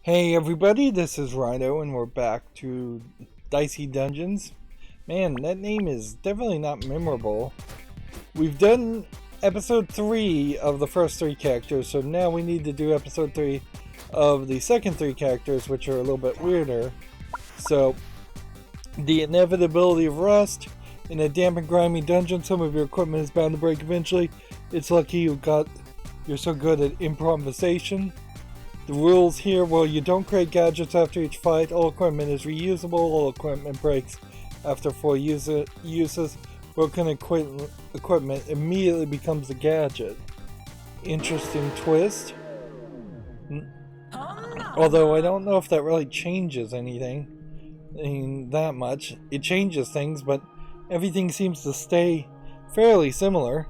Hey everybody, this is Rydo and we're back to Dicey Dungeons. Man, that name is definitely not memorable. We've done episode 3 of the first 3 characters, so now we need to do episode 3 of the second 3 characters, which are a little bit weirder. So, the inevitability of rust. In a damp and grimy dungeon, some of your equipment is bound to break eventually. It's lucky you're so good at improvisation. The rules here, well, you don't create gadgets after each fight. All equipment is reusable. All equipment breaks after 4 uses. Broken equipment immediately becomes a gadget. Interesting twist. Although I don't know if that really changes anything that much. It changes things, but everything seems to stay fairly similar.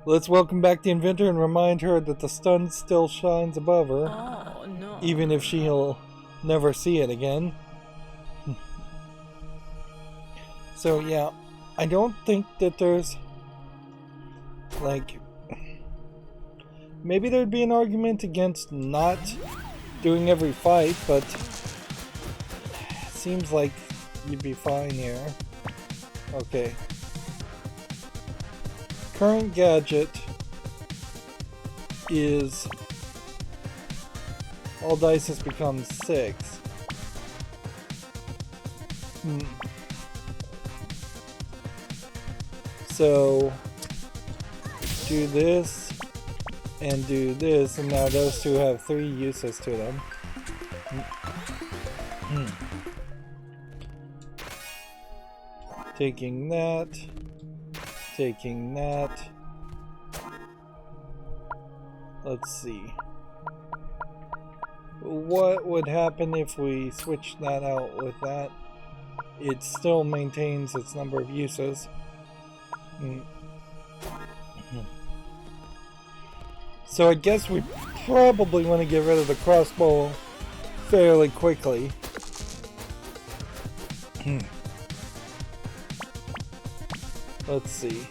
Let's welcome back the inventor and remind her that the sun still shines above her. Oh, no. Even if she'll never see it again. So yeah, I don't think that there's maybe there'd be an argument against not doing every fight, but it seems like you'd be fine here. Okay. Current gadget is all dice has become 6. So do this and do this, and now those two have 3 uses to them. Taking that. Taking that. Let's see. What would happen if we switch that out with that? It still maintains its number of uses. So I guess we probably want to get rid of the crossbow fairly quickly. Let's see.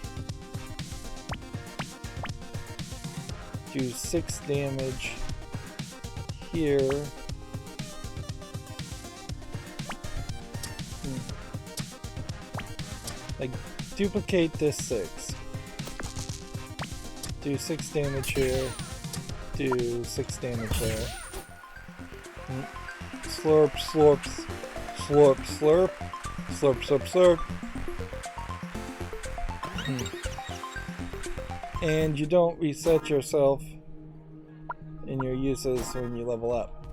Do 6 damage here. Like, duplicate this 6. Do 6 damage here. Do 6 damage there. Slurp, slurps. Slurp, slurp. Slurp, slurp, slurp. And you don't reset yourself in your uses when you level up.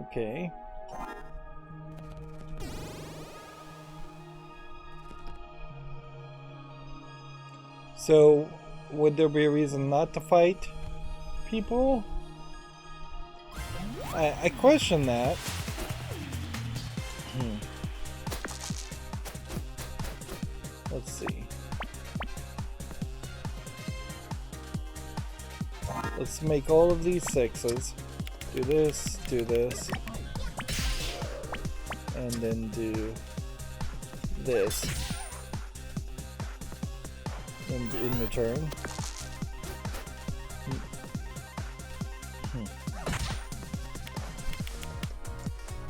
Okay. So, would there be a reason not to fight people? I question that. Let's see. Let's make all of these 6s. Do this, and then do this. And in the turn.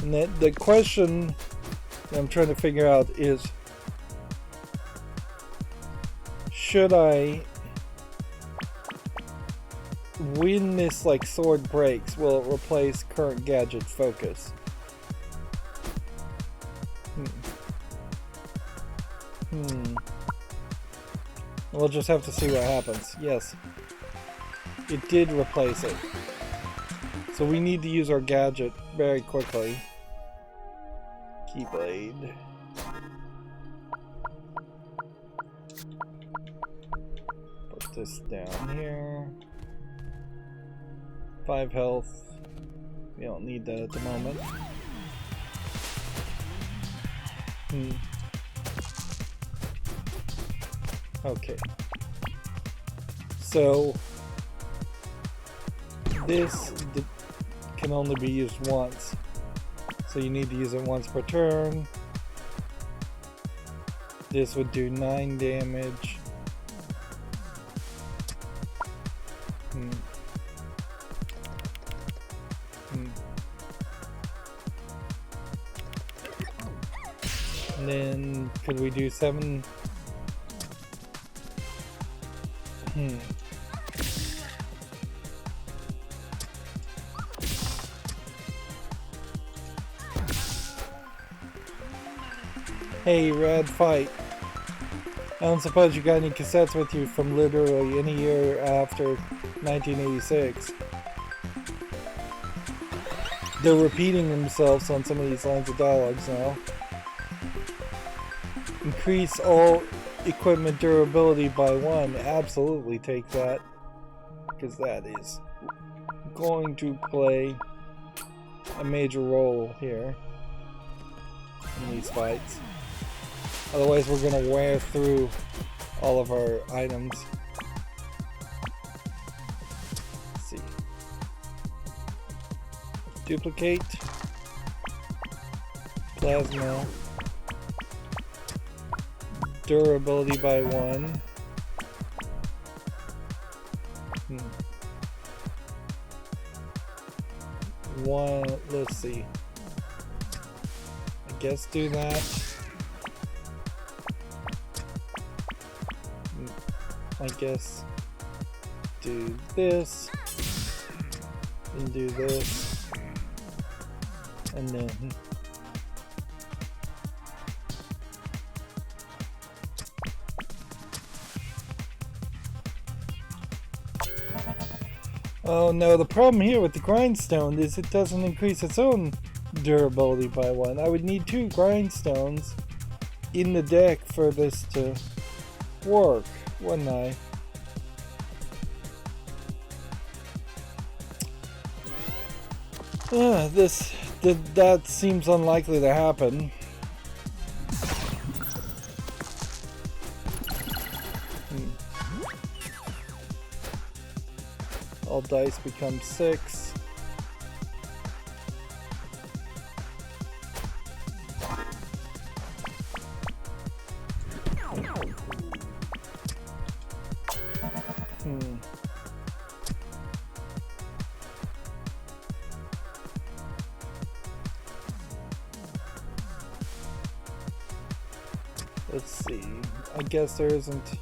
And the question that I'm trying to figure out is, should I, when this sword breaks, will it replace current gadget focus? We'll just have to see what happens. Yes, it did replace it. So we need to use our gadget very quickly. Keyblade. Put this down here. 5 health. We don't need that at the moment. Okay. So this can only be used once. So you need to use it once per turn. This would do 9 damage. And then could we do 7? Hey, rad fight. I don't suppose you got any cassettes with you from literally any year after 1986. They're repeating themselves on some of these lines of dialogues now. Increase all equipment durability by 1. Absolutely take that. Because that is going to play a major role here in these fights. Otherwise we're going to wear through all of our items. Let's see. Duplicate. Plasma. Durability by 1. Let's see. I guess do that. I guess do this, and do this, and then oh no, the problem here with the grindstone is it doesn't increase its own durability by 1. I would need 2 grindstones in the deck for this to work, wouldn't I? That seems unlikely to happen. All dice become 6. Let's see. I guess there isn't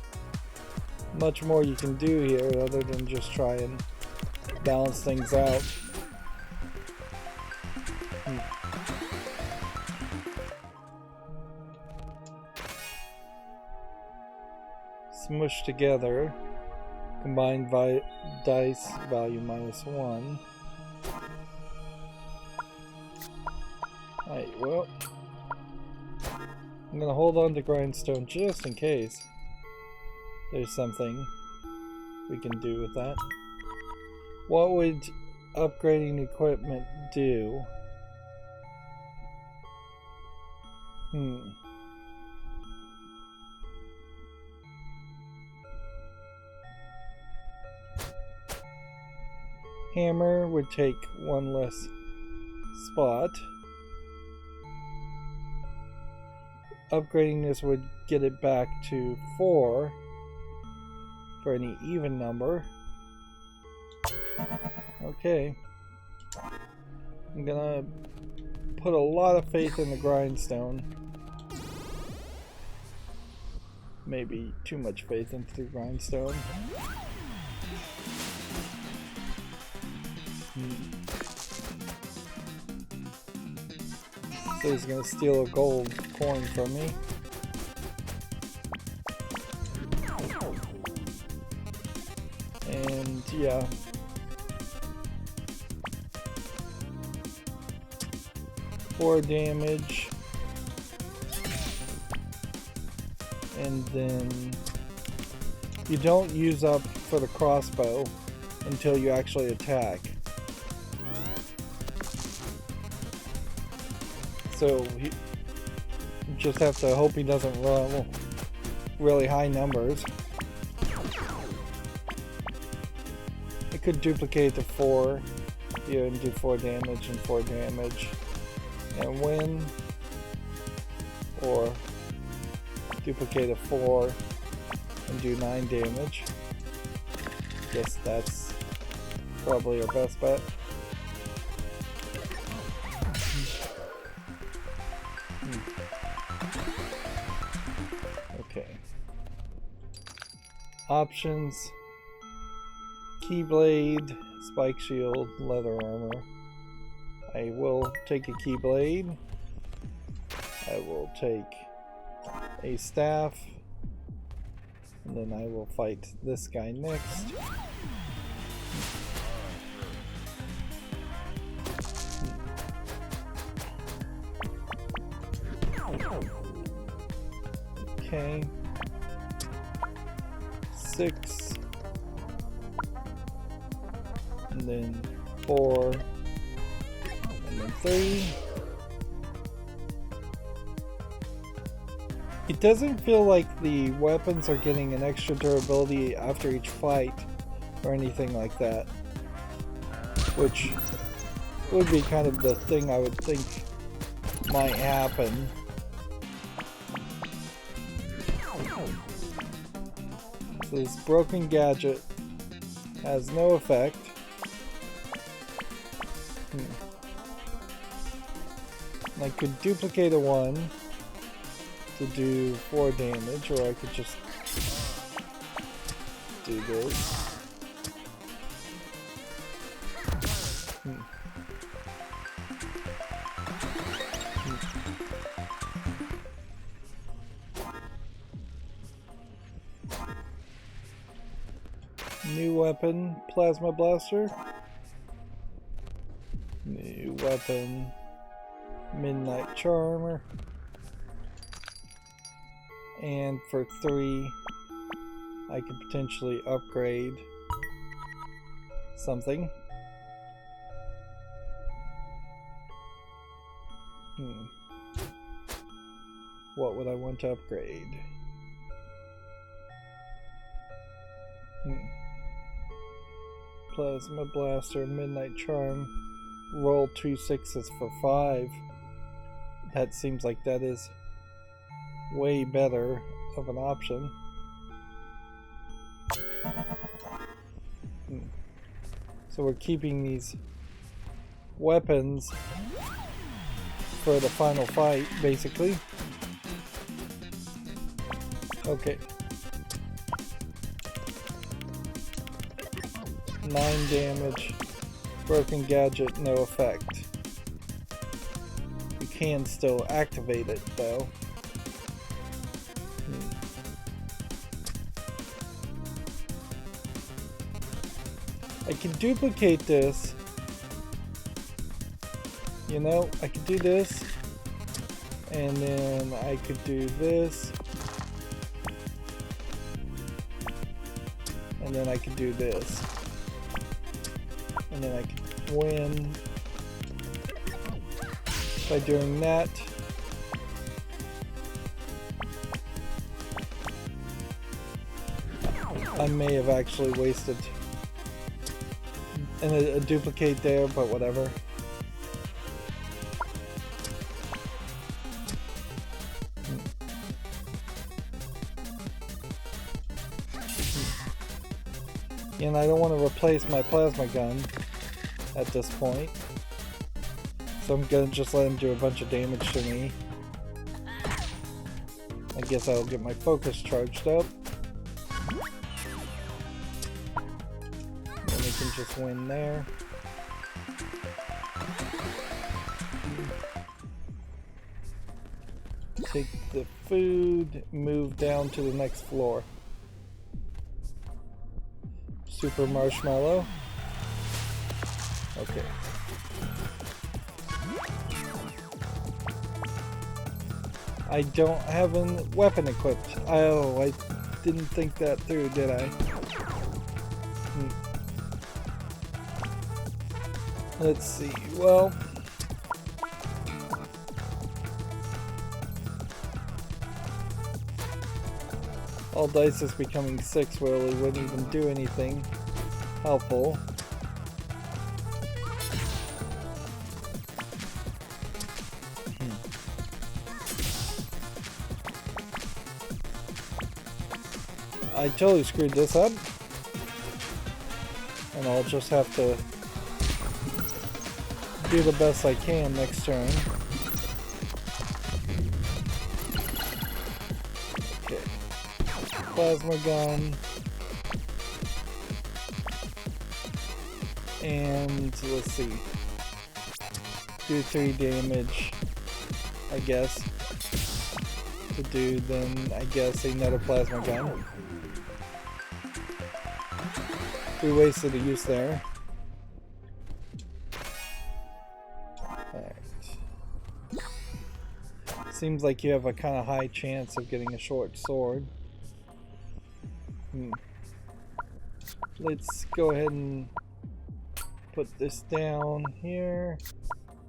much more you can do here other than just try and balance things out. Smush together. Combined dice value -1. Alright, well, I'm gonna hold on to grindstone just in case there's something we can do with that. What would upgrading equipment do? Hammer would take 1 less spot. Upgrading this would get it back to 4 for any even number. Okay. I'm gonna put a lot of faith in the grindstone. Maybe too much faith into the grindstone. So he's gonna steal a gold coin from me. And yeah. Four damage. And then you don't use up for the crossbow until you actually attack. So you just have to hope he doesn't roll really high numbers. I could duplicate the 4 here and do 4 damage and 4 damage and win, or duplicate a 4 and do 9 damage. Guess that's probably our best bet. Options. Keyblade, spike shield, leather armor. I will take a keyblade. I will take a staff. And then I will fight this guy next. Okay. 6. And then 4. And then 3. It doesn't feel like the weapons are getting an extra durability after each fight or anything like that, which would be kind of the thing I would think might happen. This broken gadget has no effect. I could duplicate a 1 to do 4 damage, or I could just do this. New weapon, plasma blaster. New weapon, midnight charmer. And for 3, I could potentially upgrade something. What would I want to upgrade? Plasma blaster, midnight charm. Roll 2 6s for 5. That seems like that is way better of an option. So we're keeping these weapons for the final fight, basically. Okay. 9 damage. Broken gadget, no effect. You can still activate it, though. I can duplicate this. You know, I could do this. And then I could do this. And then I could do this. And then I could win by doing that. I may have actually wasted a duplicate there, but whatever. And I don't want to replace my plasma gun at this point, so I'm gonna just let him do a bunch of damage to me. I guess I'll get my focus charged up. And we can just win there. Take the food, move down to the next floor. Super marshmallow. Okay. I don't have a weapon equipped. Oh, I didn't think that through, did I? Let's see. Well, all dice is becoming 6 really wouldn't even do anything helpful. I totally screwed this up, and I'll just have to do the best I can next turn. Okay. Plasma gun. And let's see. Do 3 damage, I guess. To do then, I guess, another plasma gun. We wasted a use there. Alright. Seems like you have a kind of high chance of getting a short sword. Let's go ahead and put this down here.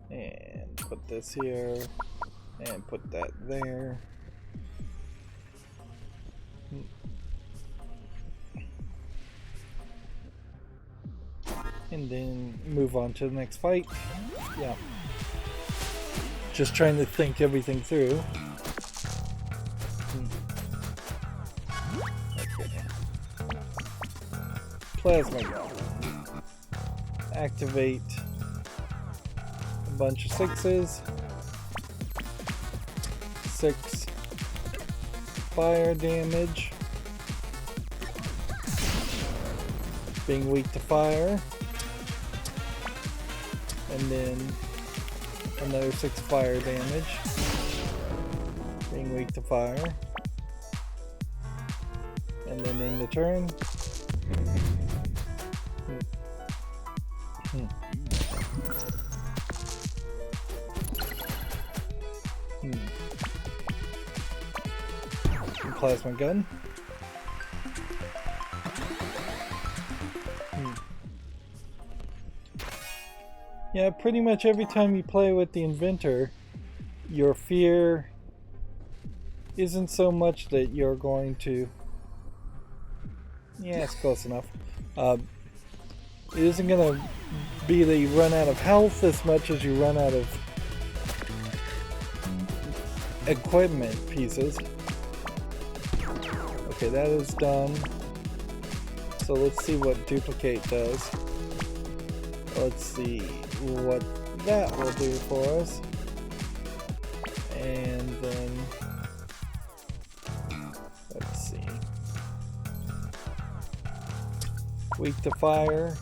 And put this here. And put that there. And then move on to the next fight. Yeah. Just trying to think everything through. Okay. Plasma gun. Activate a bunch of 6s. 6 fire damage. Being weak to fire. And then another 6 fire damage. Being weak to fire. And then in the turn. Plasma gun. Yeah, pretty much every time you play with the inventor, your fear isn't so much that you're going to... Yeah, it's close enough. It isn't going to be that you run out of health as much as you run out of equipment pieces. Okay, that is done. So let's see what duplicate does. Let's see what that will do for us. And then let's see. Weak to fire.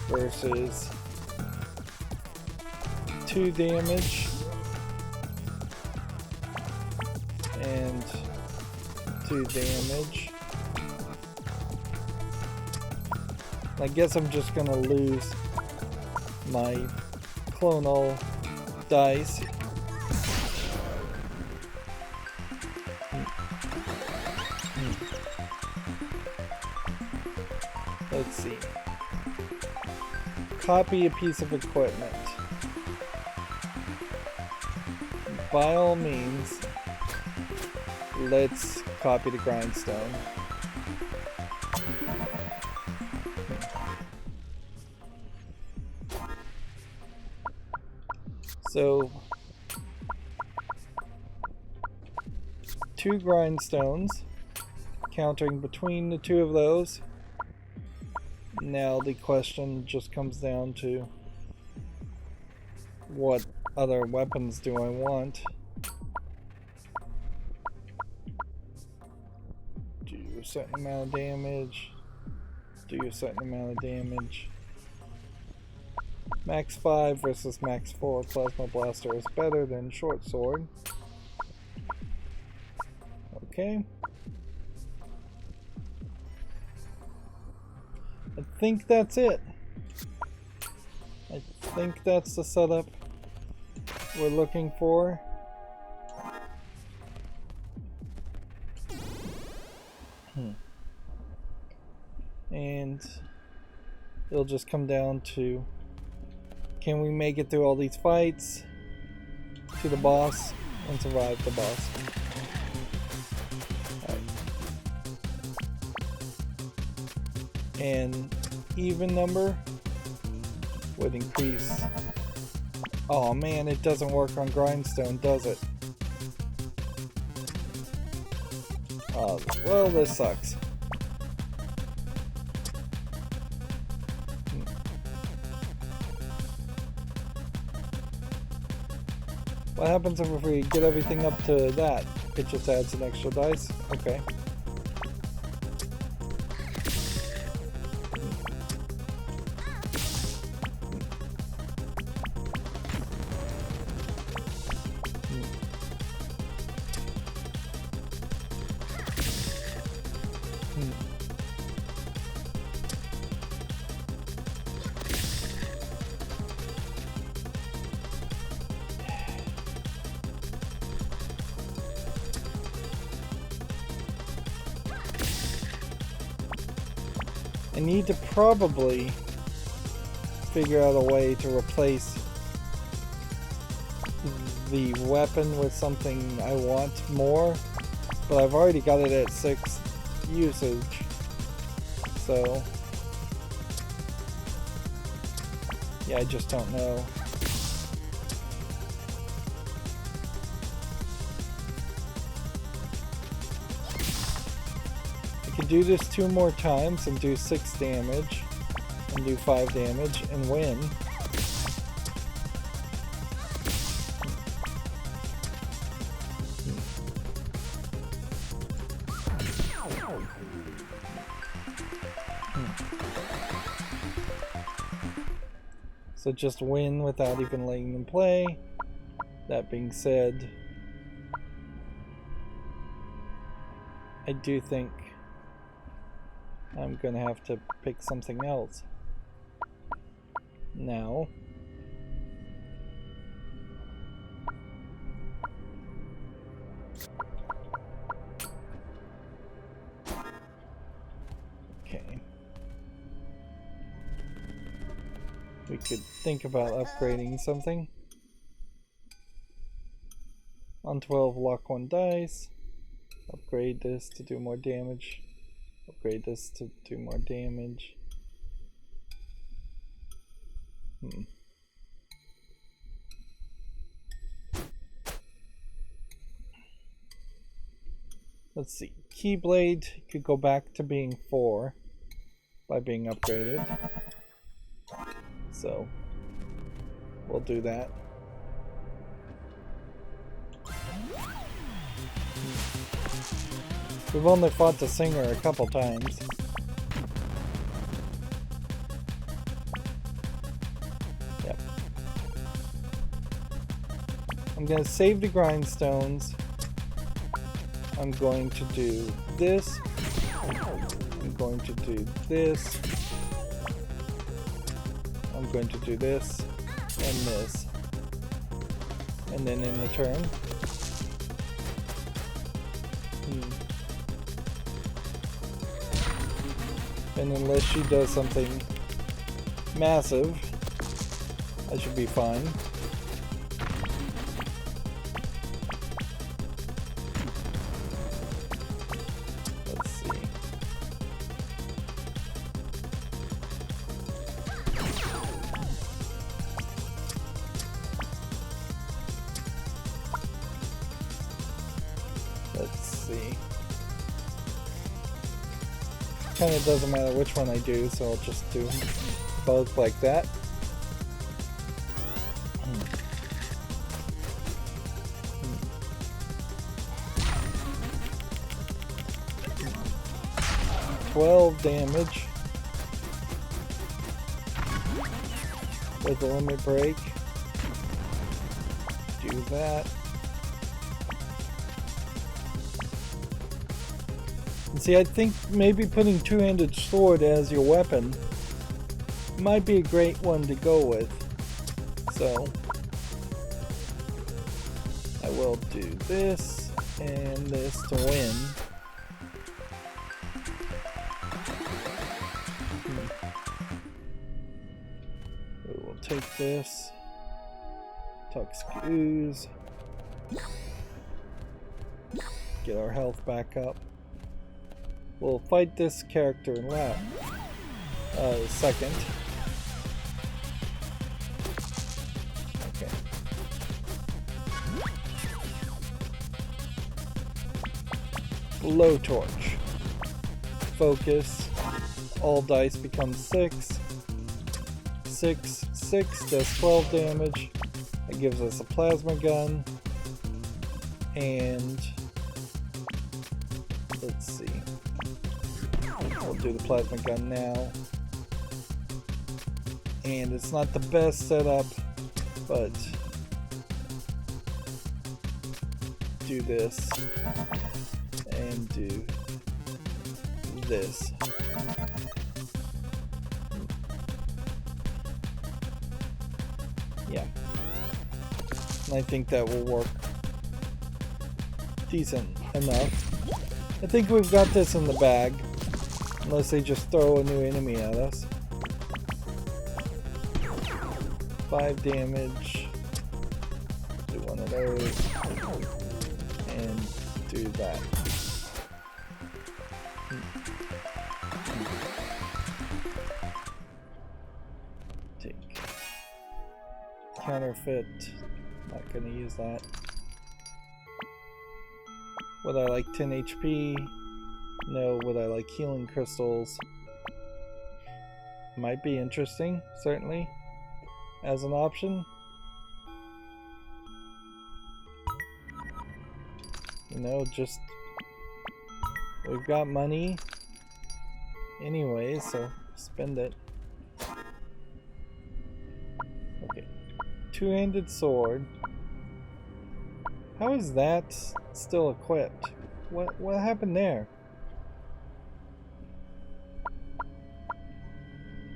Versus 2 damage and 2 damage. I guess I'm just gonna lose my clonal dice. Let's see. Copy a piece of equipment. By all means, let's copy the grindstone. So, 2 grindstones, countering between the 2 of those. Now the question just comes down to what other weapons do I want? Do a certain amount of damage. Do a certain amount of damage. Max 5 versus max 4 plasma blaster is better than short sword. Okay. I think that's it. I think that's the setup we're looking for. And it'll just come down to, can we make it through all these fights to the boss and survive the boss? And even number would increase. Oh man, it doesn't work on grindstone, does it? Well, this sucks. What happens if we get everything up to that? It just adds an extra dice? Okay. I need to probably figure out a way to replace the weapon with something I want more, but I've already got it at 6 usage, so yeah, I just don't know. Do this 2 more times and do 6 damage and do 5 damage and win. So just win without even letting them play. That being said, I do think I'm gonna have to pick something else now. Okay. We could think about upgrading something. On 12, lock 1 dice. Upgrade this to do more damage. Upgrade this to do more damage. Let's see. Keyblade could go back to being 4 by being upgraded. So we'll do that. We've only fought the singer a couple times. Yep. I'm going to save the grindstones. I'm going to do this. I'm going to do this. I'm going to do this and this. And then in the turn. And unless she does something massive, I should be fine. Let's see. Let's see. Kind of doesn't matter which one I do, so I'll just do both like that. Hmm. 12 damage with the limit break. Do that. See, I think maybe putting two-handed sword as your weapon might be a great one to go with. So I will do this and this to win. We will take this. Toxic ooze. Get our health back up. We'll fight this character in second. Okay. Low torch. Focus. All dice become 6. 6, 6 does 12 damage. It gives us a plasma gun. And We'll do the plasma gun now. And it's not the best setup, but do this and do this. Yeah. And I think that will work decent enough. I think we've got this in the bag, unless they just throw a new enemy at us. 5 damage. Do one of those. And do that. Take counterfeit. Not gonna use that. Would I like 10 HP? No. Would I like healing crystals? Might be interesting, certainly, as an option. You know, just we've got money anyway, so spend it. Okay. Two-handed sword. How is that still equipped? What happened there?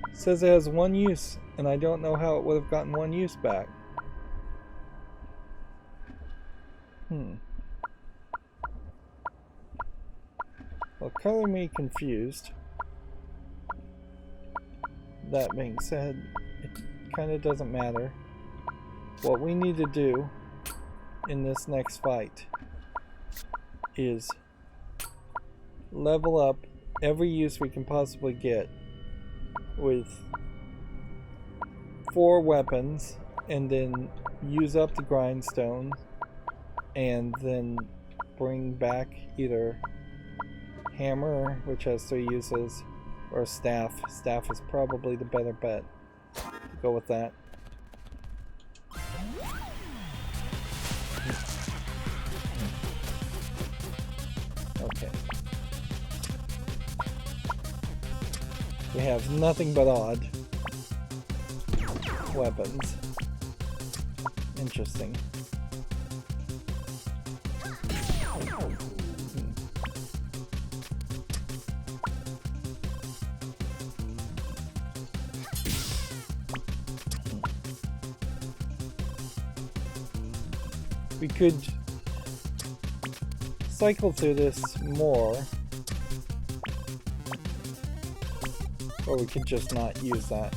It says it has 1 use, and I don't know how it would have gotten 1 use back. Well, color me confused. That being said, it kind of doesn't matter. What we need to do in this next fight is level up every use we can possibly get with 4 weapons, and then use up the grindstone, and then bring back either hammer, which has 3 uses, or staff. Staff is probably the better bet. Go with that. Okay. We have nothing but odd weapons. Interesting. We could cycle through this more, or we could just not use that.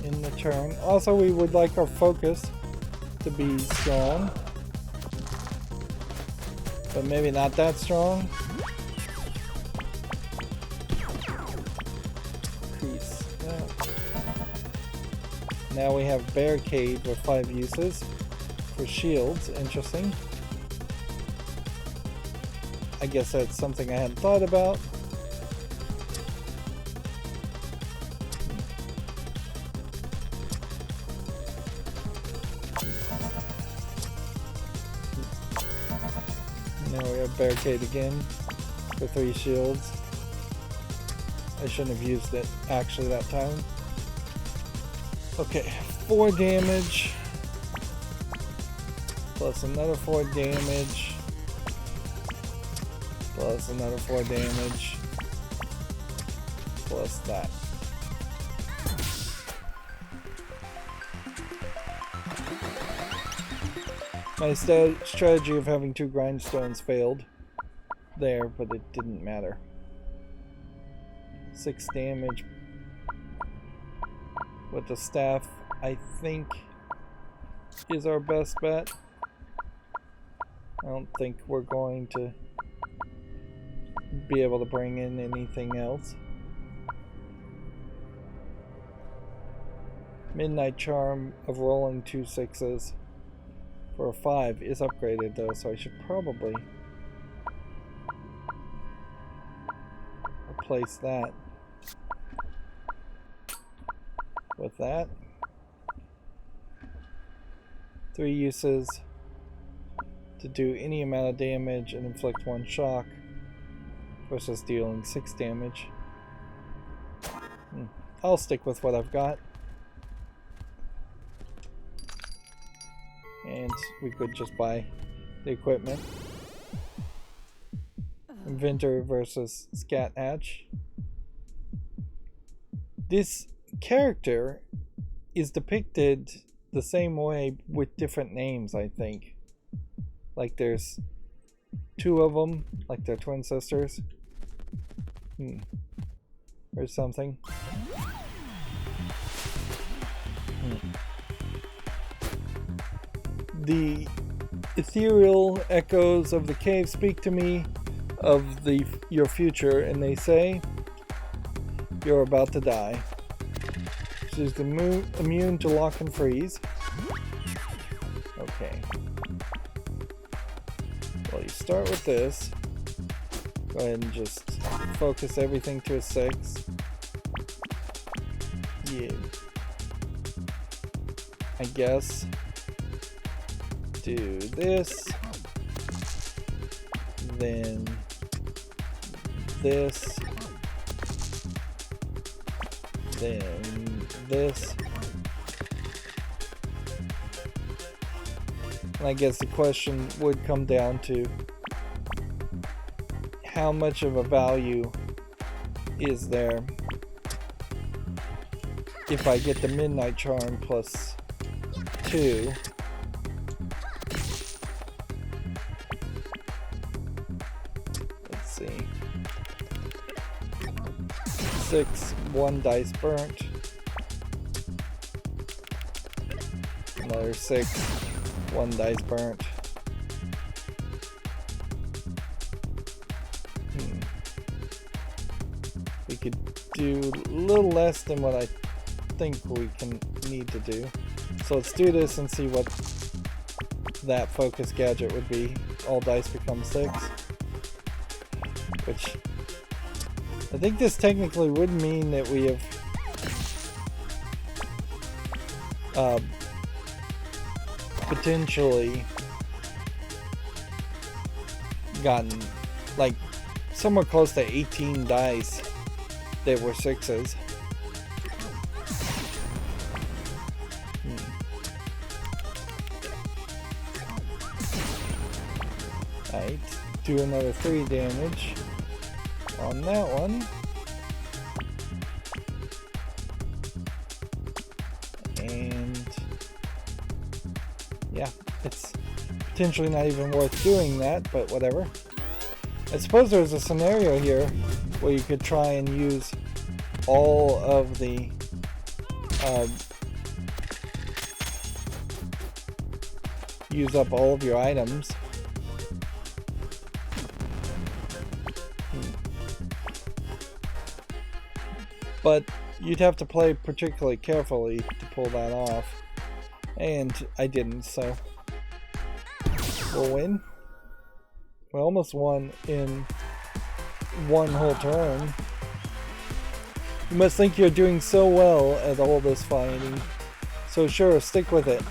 In the turn. Also, we would like our focus to be strong, but maybe not that strong. Increase that. Now we have barricade with 5 uses for shields. Interesting. I guess that's something I hadn't thought about. Barricade again for 3 shields. I shouldn't have used it actually that time. Okay, 4 damage plus another 4 damage plus another 4 damage plus that. My strategy of having 2 grindstones failed there, but it didn't matter. 6 damage with the staff, I think, is our best bet. I don't think we're going to be able to bring in anything else. Midnight Charm of rolling 2 6s for a 5 is upgraded though, so I should probably replace that with that. 3 uses to do any amount of damage and inflict 1 shock versus dealing 6 damage. I'll stick with what I've got. And we could just buy the equipment. Inventor versus Scat Hatch. This character is depicted the same way with different names, I think. Like there's 2 of them, like they're twin sisters. Or something. The ethereal echoes of the cave speak to me of your future, and they say you're about to die. She's immune to lock and freeze. Okay. Well, you start with this. Go ahead and just focus everything to a 6. Yeah. I guess. Do this. Then this. Then this. And I guess the question would come down to how much of a value is there if I get the Midnight Charm plus 2. Let's see. 6, 1 dice burnt. Another 6, 1 dice burnt. We could do a little less than what I think we need to do. So let's do this and see what that focus gadget would be. All dice become 6. Which I think this technically would mean that we have potentially gotten like somewhere close to 18 dice that were 6s. Alright, do another 3 damage on that one. And yeah, it's potentially not even worth doing that, but whatever. I suppose there's a scenario here where you could try and use all of the use up all of your items. But you'd have to play particularly carefully to pull that off. And I didn't, so we'll win. We almost won in 1 whole turn. You must think you're doing so well at all this fighting. So sure, stick with it.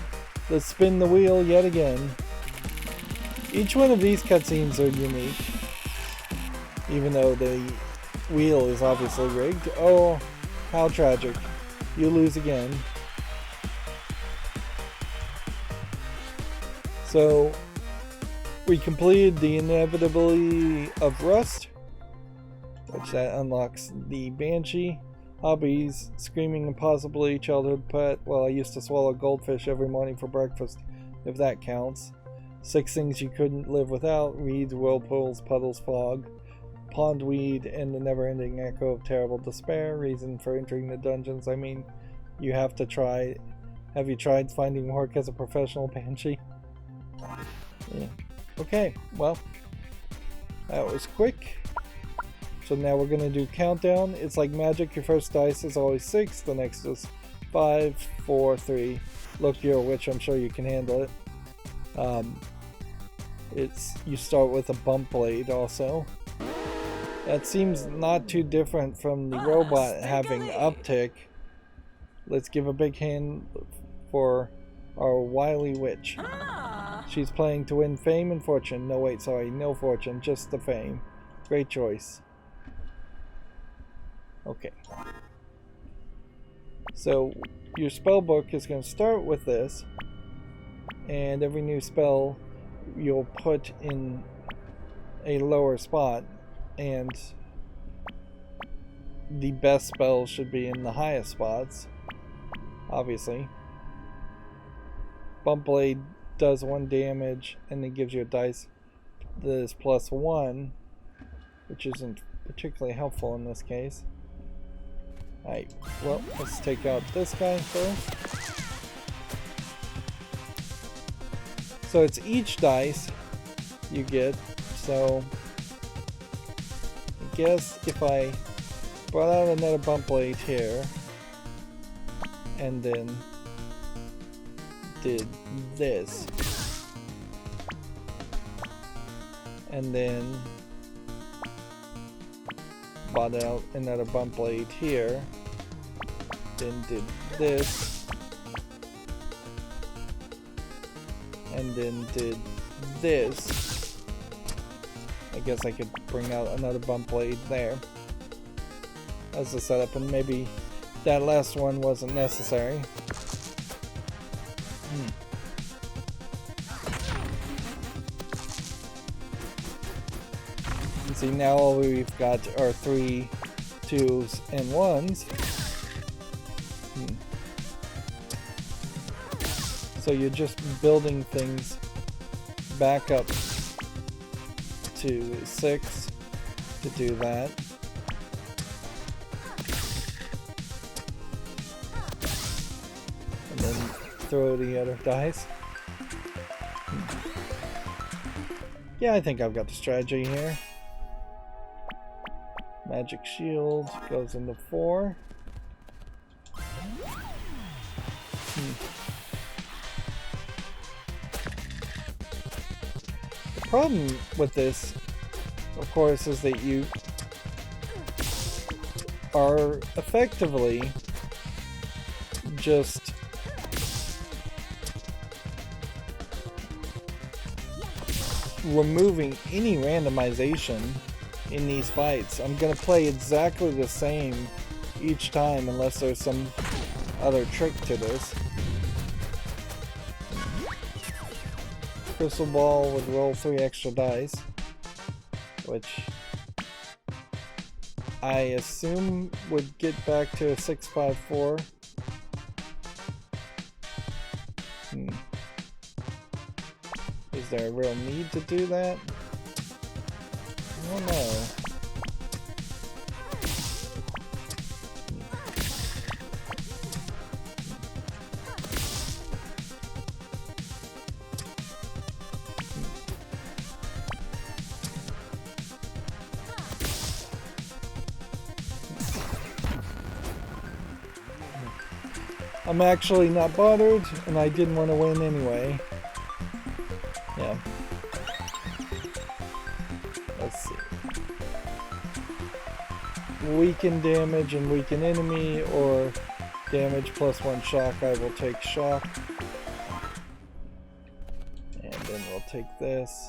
Let's spin the wheel yet again. Each one of these cutscenes are unique. Even though the wheel is obviously rigged. Oh, how tragic. You lose again. So, we completed the inevitability of rust, which that unlocks the Banshee. Hobbies, screaming impossibly, childhood pet. Well, I used to swallow goldfish every morning for breakfast, if that counts. 6 things you couldn't live without: reeds, whirlpools, puddles, fog, pondweed, and the never-ending echo of terrible despair. Reason for entering the dungeons. I mean, you have to try. Have you tried finding work as a professional Banshee? Yeah. Okay, well, that was quick. So now we're going to do countdown. It's like magic. Your first dice is always 6. The next is 5, 4, 3. Look, you're a witch. I'm sure you can handle it. You start with a bump blade also. That seems not too different from the robot having uptick. Let's give a big hand for our wily witch. She's playing to win fame and fortune. No, wait, sorry, no fortune, just the fame. Great choice. Okay. So, your spell book is going to start with this, and every new spell you'll put in a lower spot, and the best spells should be in the highest spots, obviously. Bump Blade does 1 damage, and it gives you a dice that is +1, which isn't particularly helpful in this case. Alright, well, let's take out this guy first. So it's each dice you get, so I guess if I brought out another Bump Blade here, and then did this, and then brought out another Bump Blade here, then did this, and then did this. I guess I could bring out another Bump Blade there as a setup, and maybe that last one wasn't necessary. See, now all we've got are 3 2s and 1s. So you're just building things back up to 6 to do that. And then throw the other dice. Yeah, I think I've got the strategy here. Magic Shield goes into 4. The problem with this, of course, is that you are effectively just removing any randomization in these fights. I'm gonna play exactly the same each time unless there's some other trick to this. Crystal Ball would roll 3 extra dice, which I assume would get back to a 6-5-4. Is there a real need to do that? I don't know. I'm actually not bothered, and I didn't want to win anyway. Yeah. Let's see. Weaken damage and weaken enemy, or damage +1 shock. I will take shock. And then we'll take this.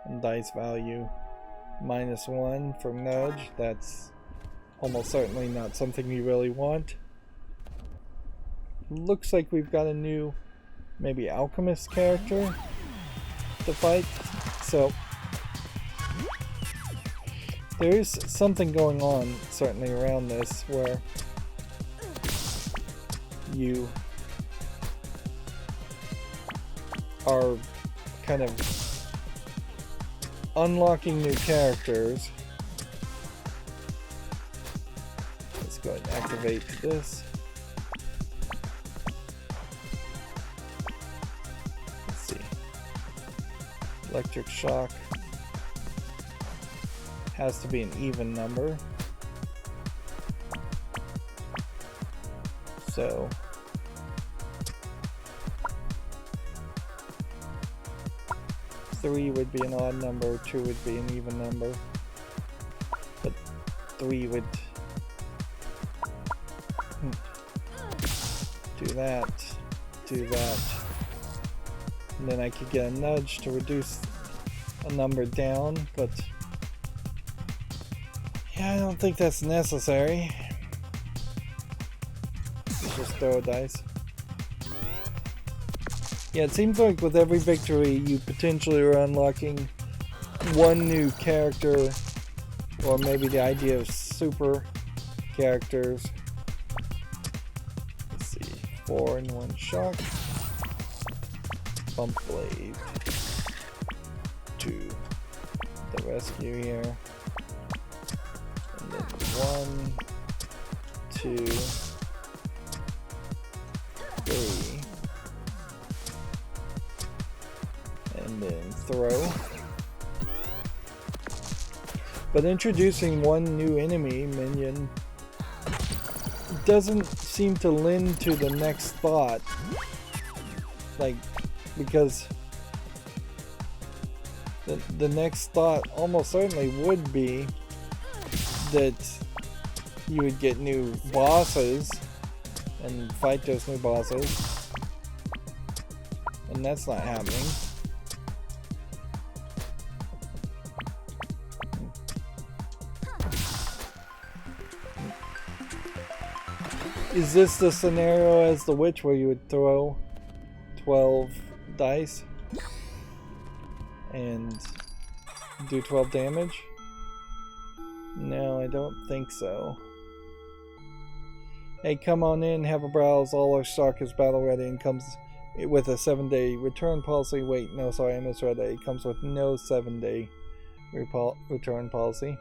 And dice value -1 for nudge. That's almost certainly not something you really want. Looks like we've got a new, maybe alchemist character to fight. So there is something going on certainly around this where you are kind of unlocking new characters. Let's go ahead and activate this. Electric shock has to be an even number. So three would be an odd number, 2 would be an even number. 3 would do that, and then I could get a nudge to reduce a number down, but yeah, I don't think that's necessary. Let's just throw a dice. Yeah, it seems like with every victory you potentially are unlocking one new character, or maybe the idea of super characters. Let's see, 4 in 1 shock. Bump blade. 2. The rescue here. And then 1, 2, 3. And then throw. But introducing one new enemy minion doesn't seem to lend to the next thought. Like, because the next thought almost certainly would be that you would get new bosses and fight those new bosses. And that's not happening. Is this the scenario as the witch where you would throw 12 dice and do 12 damage? No, I don't think so. Hey, come on in, have a browse. All our stock is battle ready and comes with a 7-day return policy. Wait, no, sorry, I misread that. It comes with no 7-day return policy.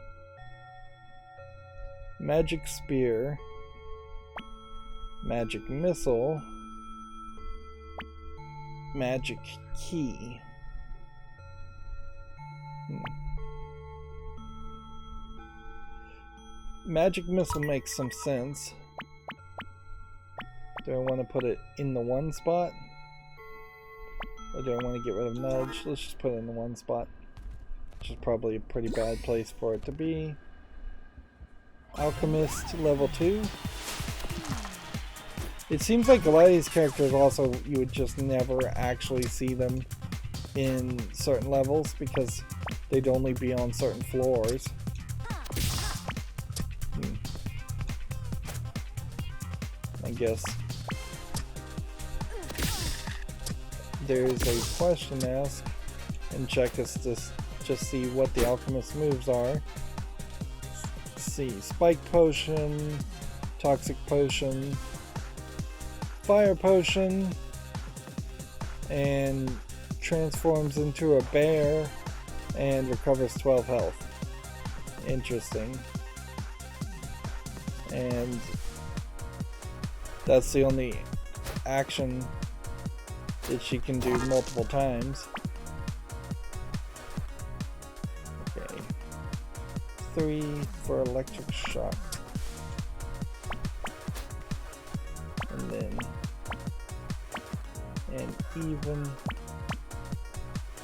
Magic Spear. Magic Missile. Magic Key. Magic Missile makes some sense. Do I want to put it in the 1 spot? Or do I want to get rid of Nudge? Let's just put it in the 1 spot. Which is probably a pretty bad place for it to be. Alchemist level 2. It seems like a lot of these characters also, you would just never actually see them in certain levels because they'd only be on certain floors. I guess there's a question to ask and check us to just see what the alchemist moves are. Let's see, Spike Potion, Toxic Potion, Fire Potion, and transforms into a bear and recovers 12 health. Interesting. And that's the only action that she can do multiple times. Okay. 3 for electric shock. And then an even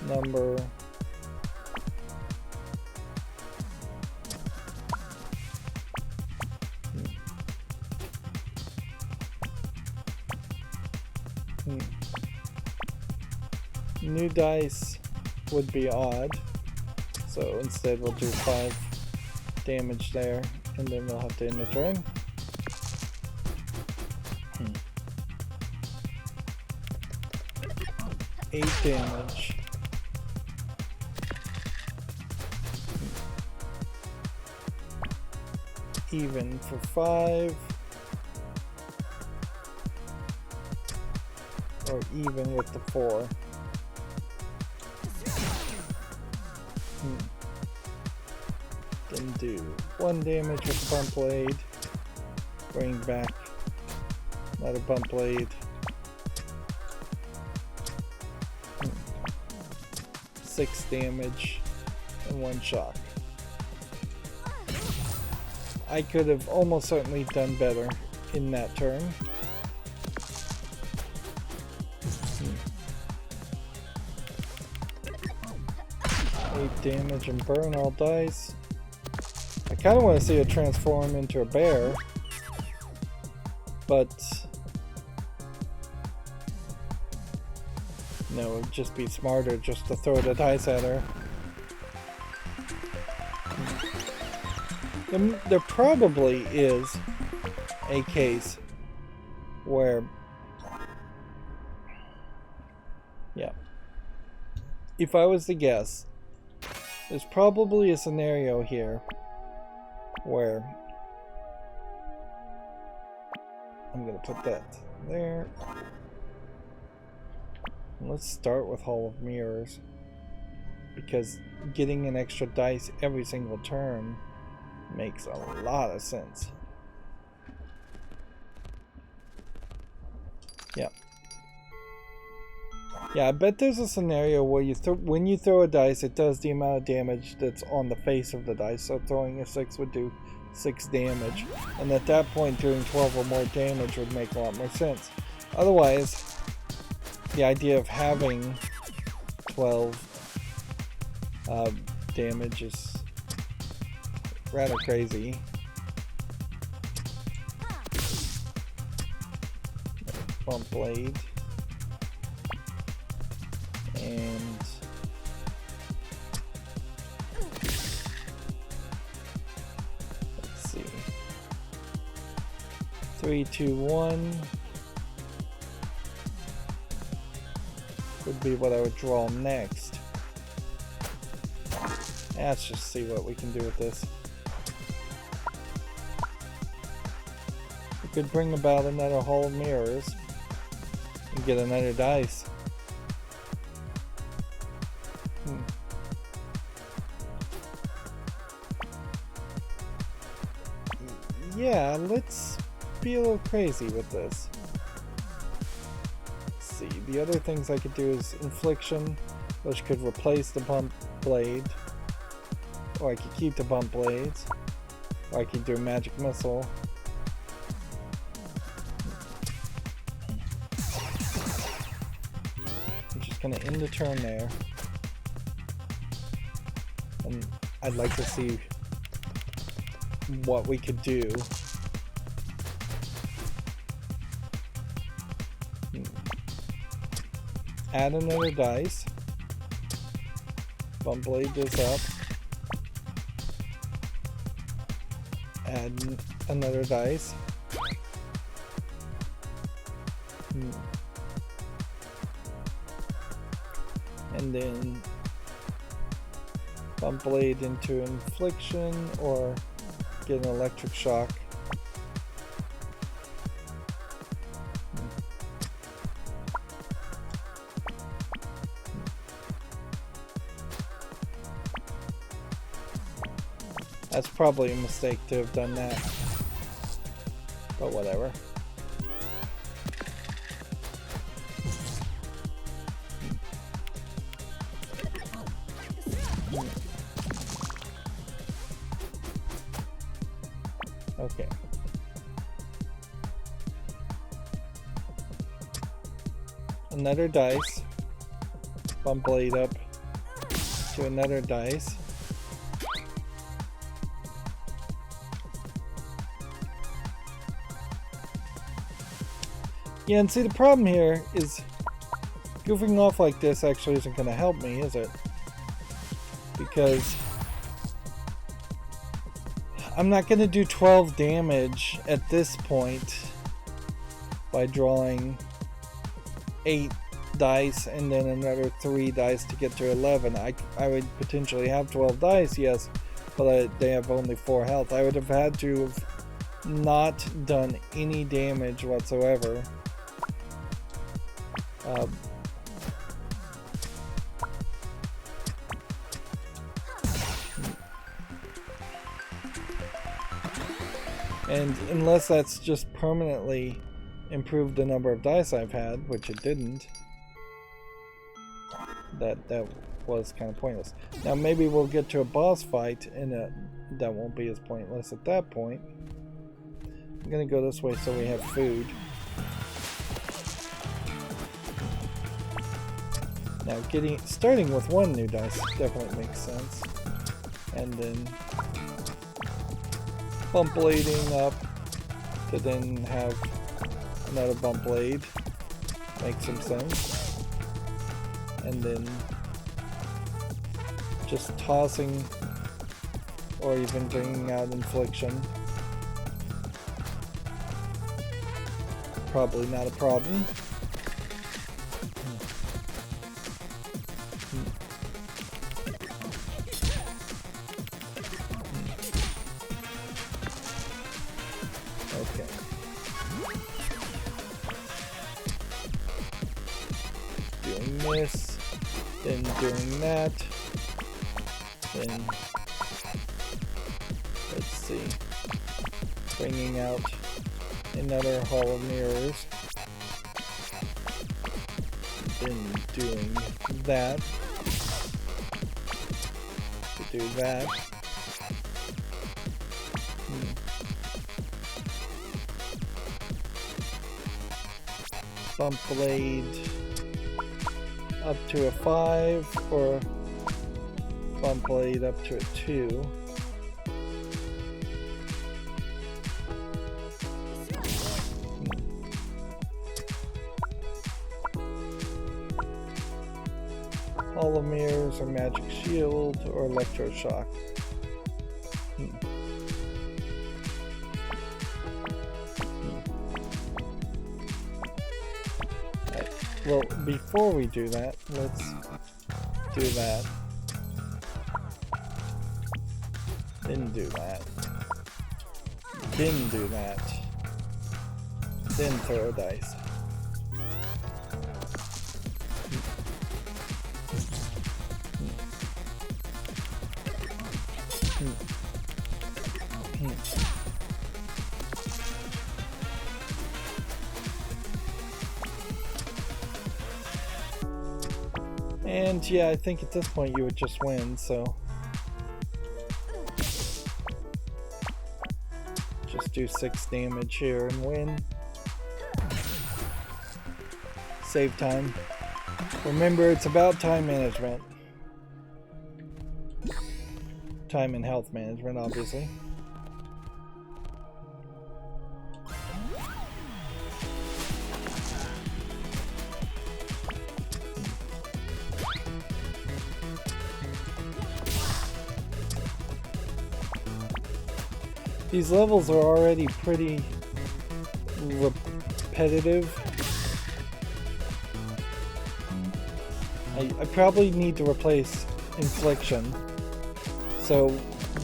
number New dice would be odd, so instead we'll do 5 damage there, and then we'll have to end the turn. 8 damage. Even for 5. Or even with the 4. Then do 1 damage with the bump blade. Bring back another bump blade. 6 damage and 1 shock. I could have almost certainly done better in that turn. 8 damage and burn all dice. I kind of want to see it transform into a bear, but no, it would just be smarter just to throw the dice at her. There probably is a case where, yeah, if I was to guess, there's probably a scenario here where I'm gonna put that there. And let's start with Hall of Mirrors, because getting an extra dice every single turn makes a lot of sense. Yeah. Yeah, I bet there's a scenario where when you throw a dice, it does the amount of damage that's on the face of the dice. So throwing a 6 would do 6 damage. And at that point, doing 12 or more damage would make a lot more sense. Otherwise, the idea of having 12 damage is rather crazy. Bump blade. And let's see. 3, 2, 1 would be what I would draw next. Let's just see what we can do with this. We could bring about another Hall of Mirrors and get another dice. Yeah, let's be a little crazy with this. Let's see, the other things I could do is Infliction, which could replace the bump blade, or I could keep the bump blades, or I could do Magic Missile. I'm just gonna end the turn there, and I'd like to see what we could do. Add another dice. Bump blade this up. Add another dice. And then bump blade into Infliction, or get an Electric Shock. That's probably a mistake to have done that, but whatever. Okay. Another dice. Bump blade up to another dice. Yeah, and see, the problem here is goofing off like this actually isn't going to help me, is it? Because I'm not going to do 12 damage at this point by drawing 8 dice and then another 3 dice to get to 11. I would potentially have 12 dice, yes, but they have only 4 health. I would have had to have not done any damage whatsoever. And unless that's just permanently improved the number of dice I've had, which it didn't, that was kind of pointless. Now maybe we'll get to a boss fight and that won't be as pointless at that point. I'm gonna go this way so we have food. Now starting with 1 new dice definitely makes sense. And then bump blading up to then have another bump blade. Makes some sense. And then just tossing or even bringing out infliction. Probably not a problem. Okay. Doing this, then doing that, then let's see, bringing out another Hall of Mirrors, then doing that, to do that. Bump blade up to a 5 or bump blade up to a 2. Hall of Mirrors or Magic Shield or Electroshock. Well, before we do that, let's do that. Then do that. Then do that. Then throw a dice. And yeah, I think at this point you would just win, so just do 6 damage here and win. Save time. Remember, it's about time management. Time and health management, obviously. These levels are already pretty repetitive. I probably need to replace infliction. So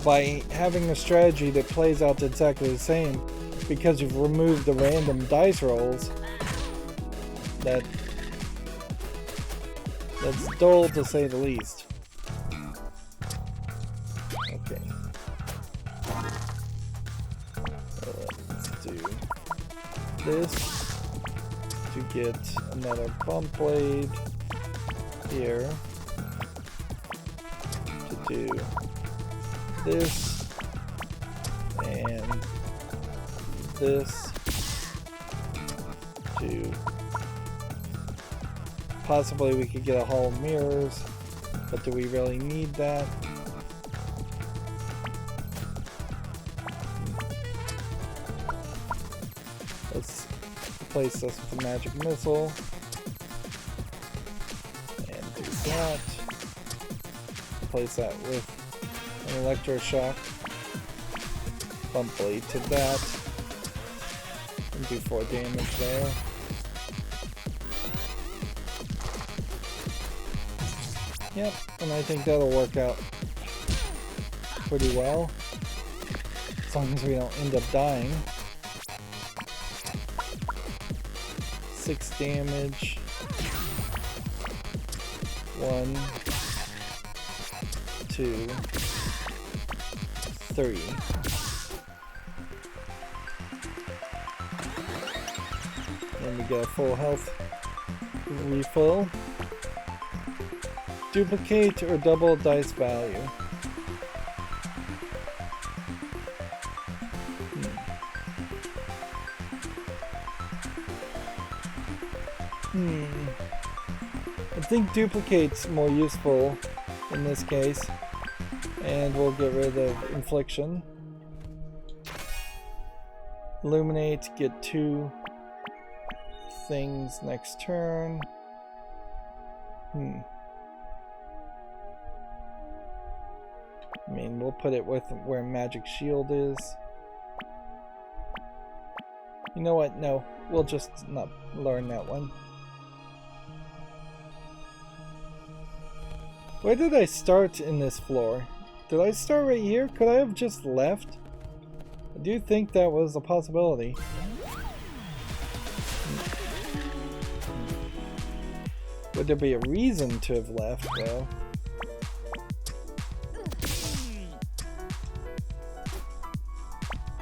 by having a strategy that plays out exactly the same, because you've removed the random dice rolls, that's dull to say the least. Okay. Let's do this to get another bump blade here, to do this and this, to possibly we could get a Hall of Mirrors, but do we really need that? Let's replace this with a magic missile and do that. Replace that with an electroshock. Bump blade to that. And do 4 damage there. Yep, and I think that'll work out pretty well. As long as we don't end up dying. 6 damage. 1, 2, 3. And we get a full health refill. Duplicate or double dice value. I think duplicate's more useful in this case, and we'll get rid of infliction. Illuminate, get 2 things next turn. I mean, we'll put it with where Magic Shield is. You know what? No, we'll just not learn that one. Where did I start in this floor? Did I start right here? Could I have just left? I do think that was a possibility. Would there be a reason to have left, though?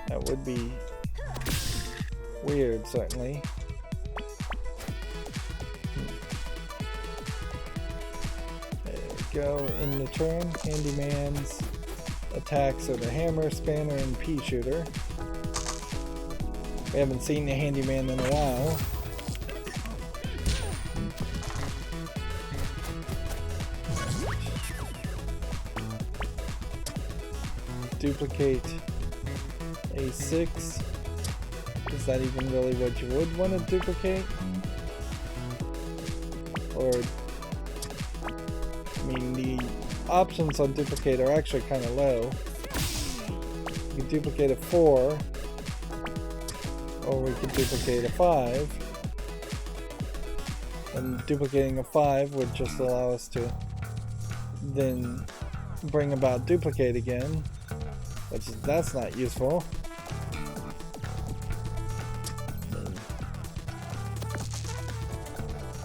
That would be weird, certainly. There we go. In the turn, Handyman's attacks are the Hammer, Spanner, and Pea Shooter. We haven't seen the Handyman in a while. Duplicate A6. Is that even really what you would want to duplicate? Or, I mean, the options on duplicate are actually kind of low. You can duplicate a 4, or we could duplicate a 5. And duplicating a 5 would just allow us to then bring about duplicate again, which that's not useful.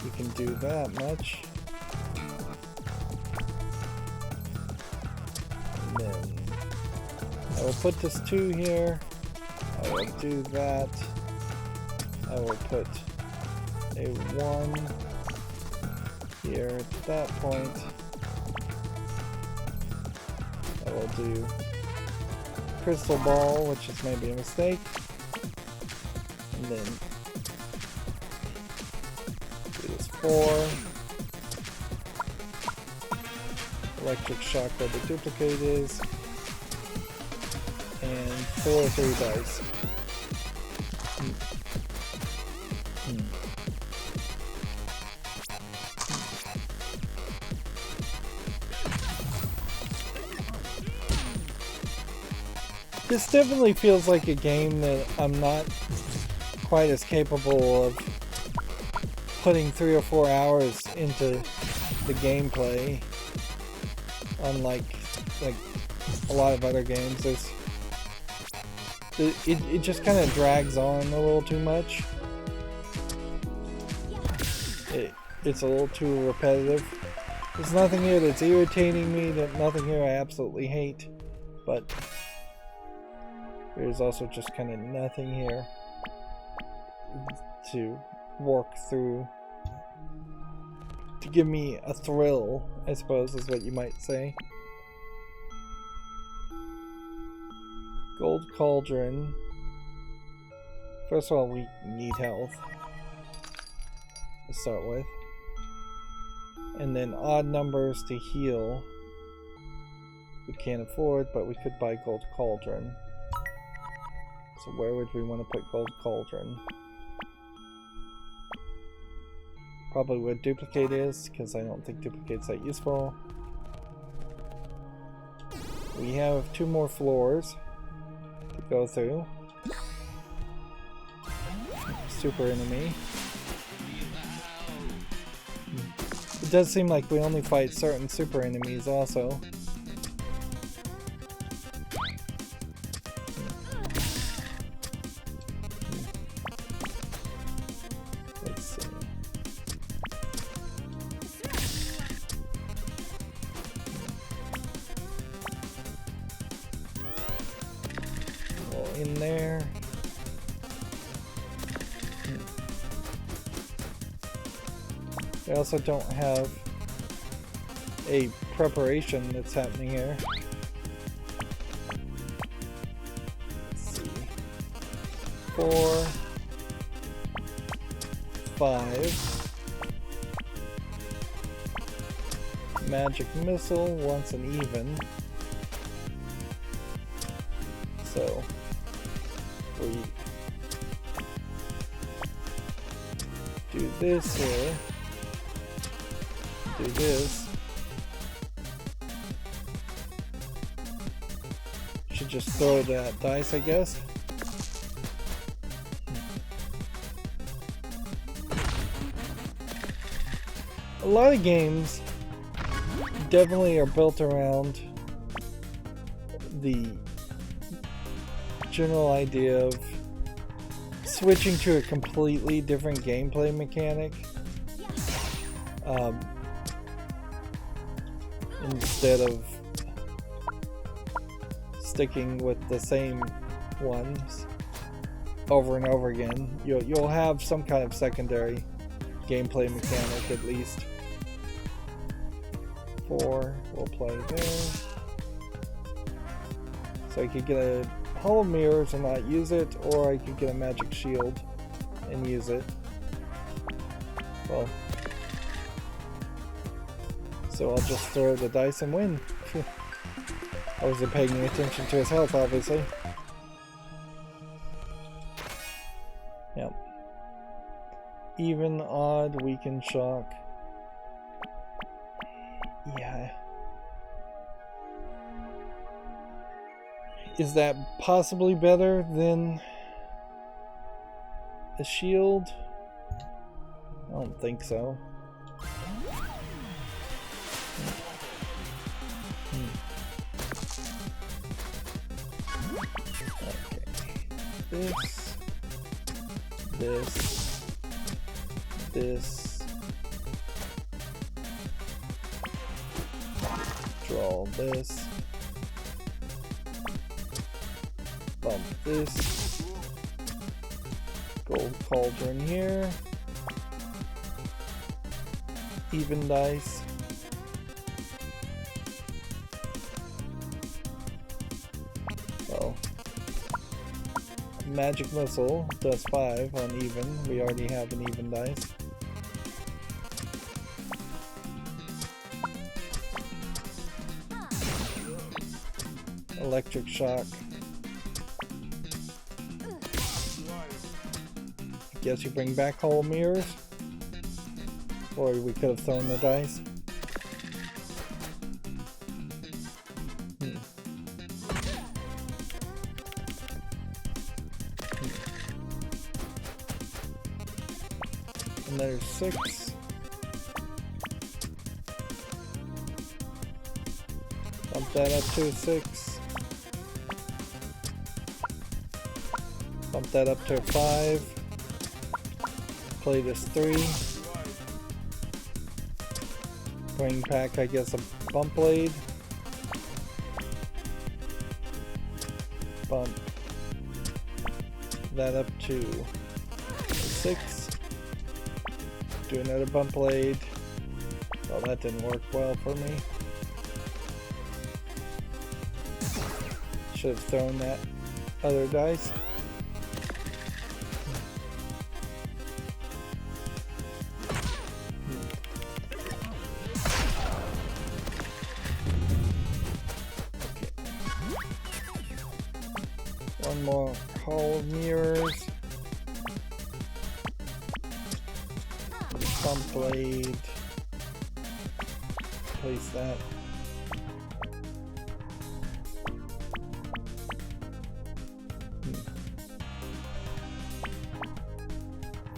You can do that much. And then I will put this 2 here. I will do that. I will put a 1 here at that point. I will do Crystal Ball, which is maybe a mistake. And then do this 4. Electric Shock where the duplicate is. And 4 3 dice. This definitely feels like a game that I'm not quite as capable of putting 3 or 4 hours into the gameplay, unlike a lot of other games. It just kind of drags on a little too much. It's a little too repetitive. There's nothing here that's irritating me, nothing here I absolutely hate, but there's also just kind of nothing here to work through to give me a thrill, I suppose is what you might say. Gold Cauldron. First of all, we need health to start with. And then odd numbers to heal. We can't afford, but we could buy Gold Cauldron. So where would we want to put Gold Cauldron? Probably where duplicate is, because I don't think duplicate's that useful. We have 2 more floors to go through. Super enemy. It does seem like we only fight certain super enemies also. In there. We also don't have a preparation that's happening here. Let's see. 4, 5. Magic Missile once an even. So Do this here. Do this. Should just throw that dice, I guess. A lot of games definitely are built around the general idea of switching to a completely different gameplay mechanic instead of sticking with the same ones over and over again. You'll have some kind of secondary gameplay mechanic at least. 4, we'll play there. So I could get a Hall of Mirrors and not use it, or I could get a magic shield and use it. Well, so I'll just throw the dice and win. I wasn't paying attention to his health, obviously. Yep. Even, odd, weaken, shock. Yeah. Is that possibly better than a shield? I don't think so. Okay. This. Draw this. Bump this. Gold cauldron here. Even dice. Well, magic missile does 5 on even. We already have an even dice. Electric shock. I guess you bring back Hall of Mirrors. Or we could have thrown the dice. And there's 6. Bump that up to a 6. Bump that up to a 5. Play this 3. Bring back, I guess, a bump blade. Bump that up to 6. Do another bump blade. Well, that didn't work well for me. Should have thrown that other dice. One more Hall of Mirrors. Bump blade. Place that.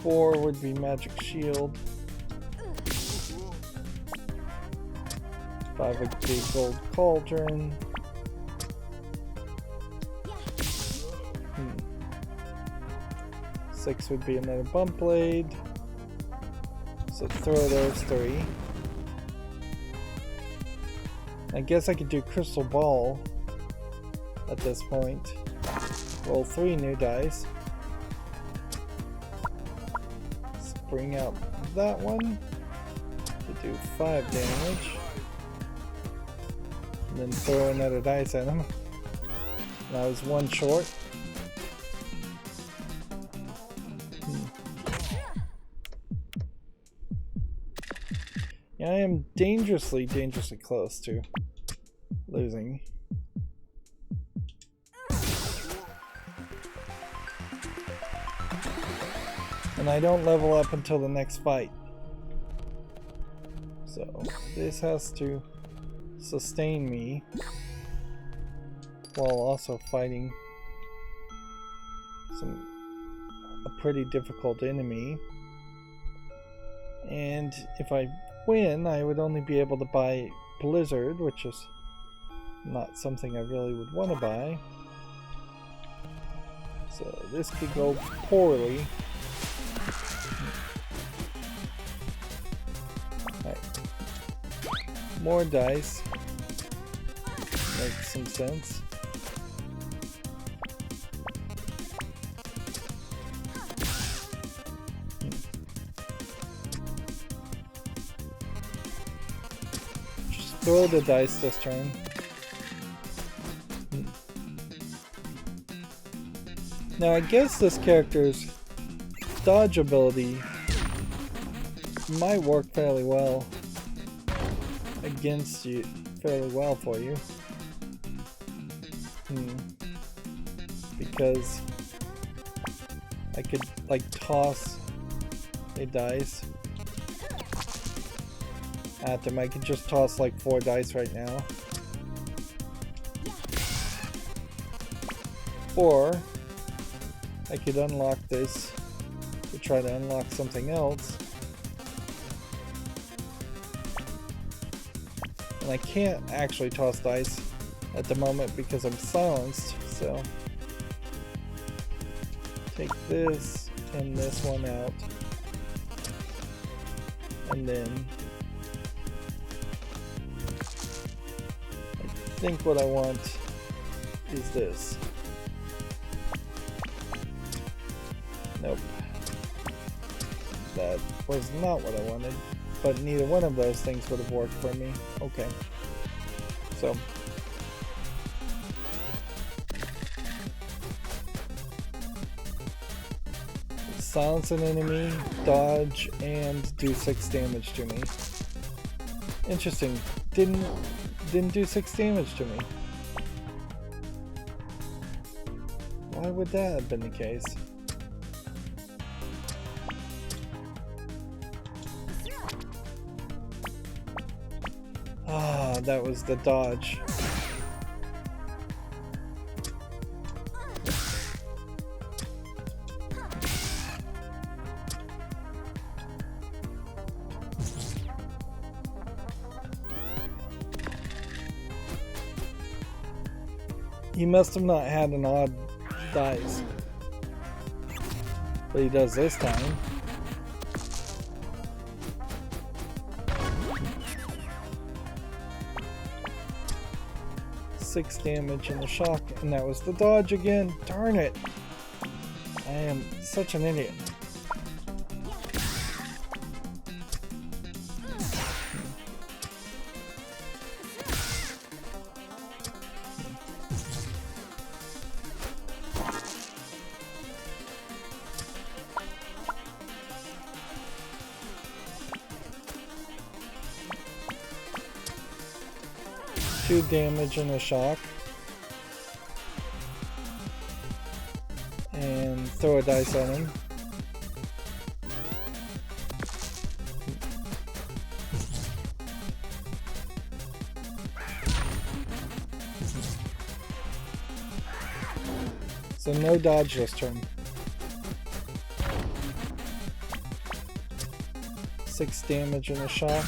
Four would be magic shield. 5 would be gold cauldron. 6 would be another bump blade. So throw those 3. I guess I could do crystal ball at this point. Roll 3 new dice. Bring out that one to do 5 damage. And then throw another dice at him. And I was 1 short. Yeah, I am dangerously close to losing. And And I don't level up until the next fight. So this has to sustain me while also fighting a pretty difficult enemy. And if I win, I would only be able to buy Blizzard, which is not something I really would want to buy. So this could go poorly. Alright. More dice. Makes some sense. Just throw the dice this turn. Now I guess this character's dodge ability might work fairly well against you, fairly well for you. Because I could like toss a dice at them. I could just toss like 4 dice right now. Or I could unlock this to try to unlock something else. And I can't actually toss dice at the moment because I'm silenced, so take this and this one out. And then I think what I want is this. Nope. That was not what I wanted, but neither one of those things would have worked for me. Okay. So silence an enemy, dodge, and do 6 damage to me. Interesting. Didn't do 6 damage to me. Why would that have been the case? Ah, that was the dodge. He must have not had an odd dice. But he does this time. Six damage and a shock, and that was the dodge again. Darn it! I am such an idiot. Two damage and a shock. And throw a dice at him. So no dodge this turn. 6 damage and a shock.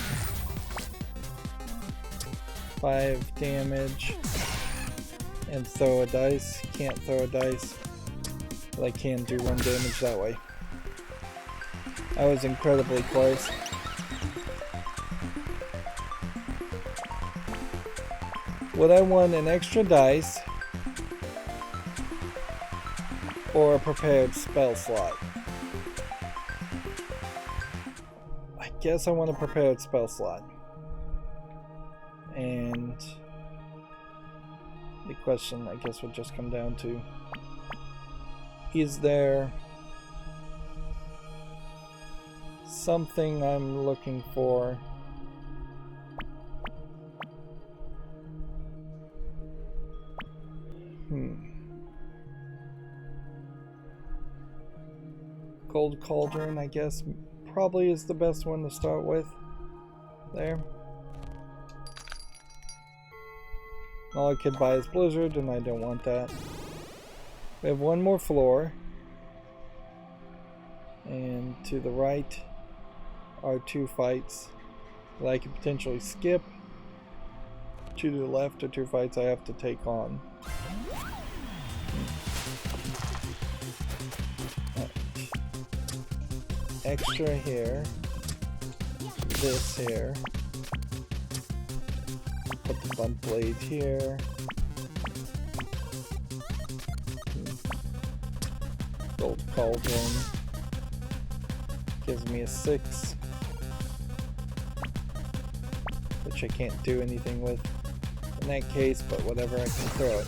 5 damage. And throw a dice. Can't throw a dice. But I can do 1 damage that way. I was incredibly close. Would I want an extra dice or a prepared spell slot? I guess I want a prepared spell slot. And the question, I guess, would just come down to, is there something I'm looking for Gold cauldron, I guess, probably is the best one to start with. There. All I could buy is Blizzard, and I don't want that. We have one more floor. And to the right are 2 fights that I could potentially skip. To the left are 2 fights I have to take on. Right. Extra here. This here. Put the blunt blade here. Gold cauldron. Gives me a 6. Which I can't do anything with in that case, but whatever, I can throw it.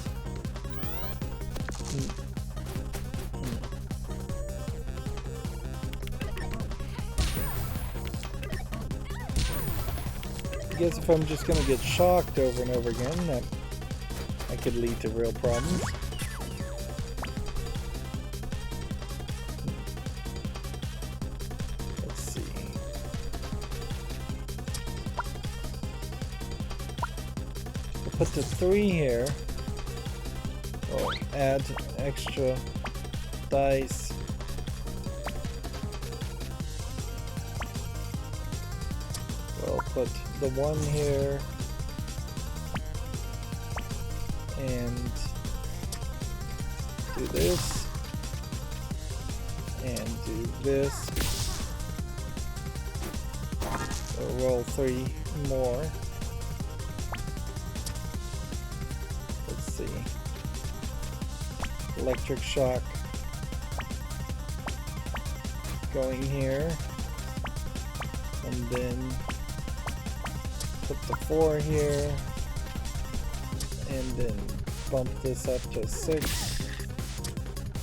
I guess if I'm just gonna get shocked over and over again, that could lead to real problems. Let's see. We'll put the 3 here. We'll add extra dice. We'll put the 1 here. And do this. And do this. We'll roll 3 more. Let's see. Electric shock going here. And then put the 4 here. And then bump this up to 6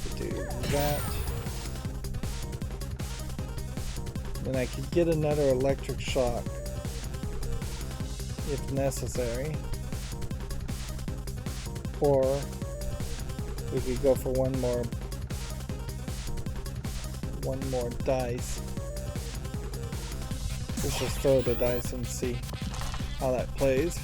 to do that. Then I could get another electric shock if necessary. Or we could go for one more dice. Let's just throw the dice and see how that plays.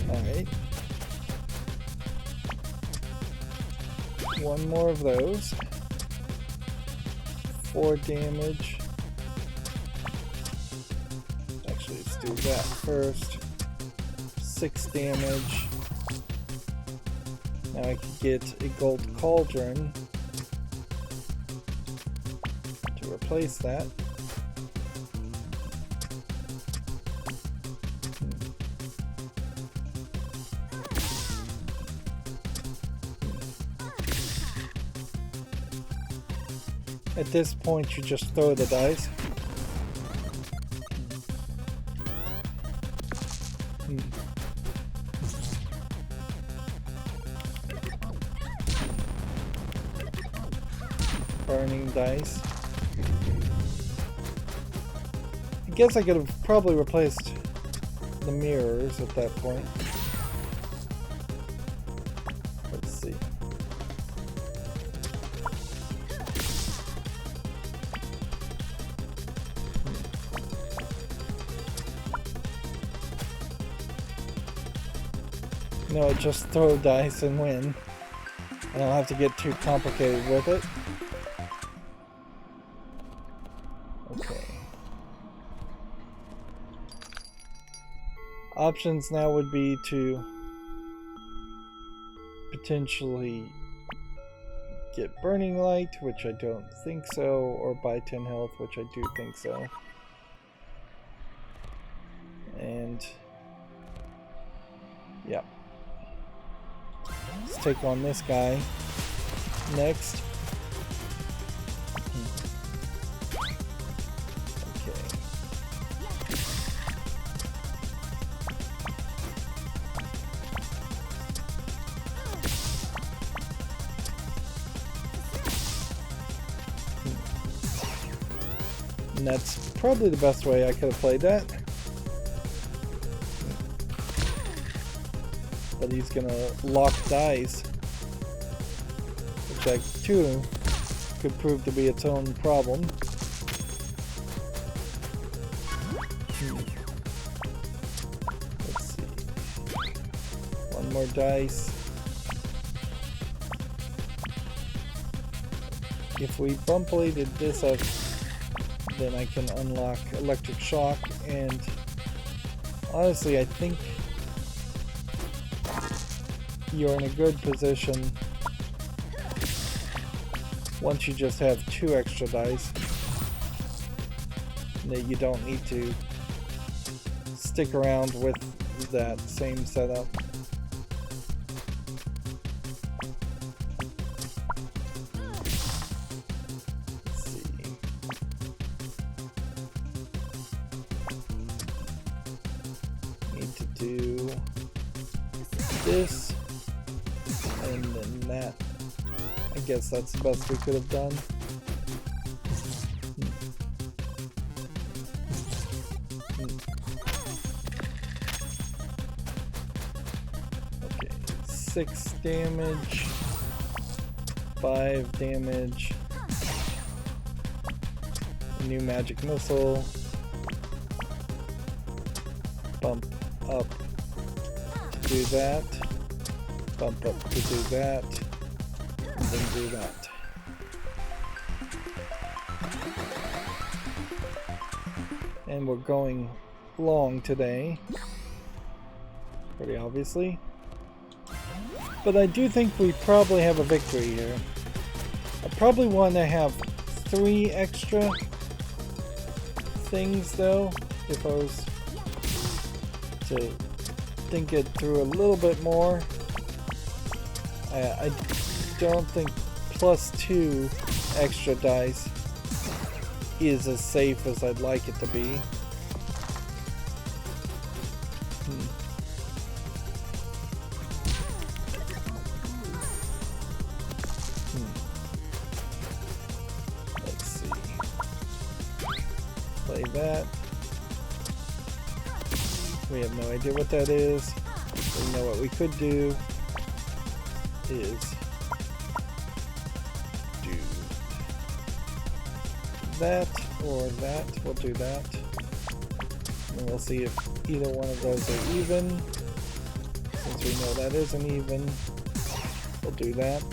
Alright. 1 more of those. 4 damage. Actually, let's do that first. 6 damage. Now I could get a gold cauldron to replace that. At this point, you just throw the dice. Burning dice. I guess I could have probably replaced the mirrors at that point. Let's see. No, just throw dice and win. I don't have to get too complicated with it. Okay. Options now would be to potentially get Burning Light, which I don't think so, or buy 10 health, which I do think so. And yeah. Let's take on this guy next. Okay. And that's probably the best way I could have played that. but he's gonna lock dice, which that too could prove to be its own problem. Let's see. One more dice. If we bump bladed this up, then I can unlock electric shock, and honestly I think you're in a good position once you just have 2 extra dice, that you don't need to stick around with that same setup. Do this and then that. I guess that's the best we could have done. Okay, 6 damage, 5 damage, a new magic missile, bump up to do that, bump up to do that, and then do that. And we're going long today, pretty obviously. But I do think we probably have a victory here. I probably want to have 3 extra things though, if I was to think it through a little bit more. I don't think +2 extra dice is as safe as I'd like it to be. Let's see. Play that. We have no idea what that is. We know what we could do is do that or that. We'll do that. And we'll see if either one of those are even. Since we know that isn't even, we'll do that.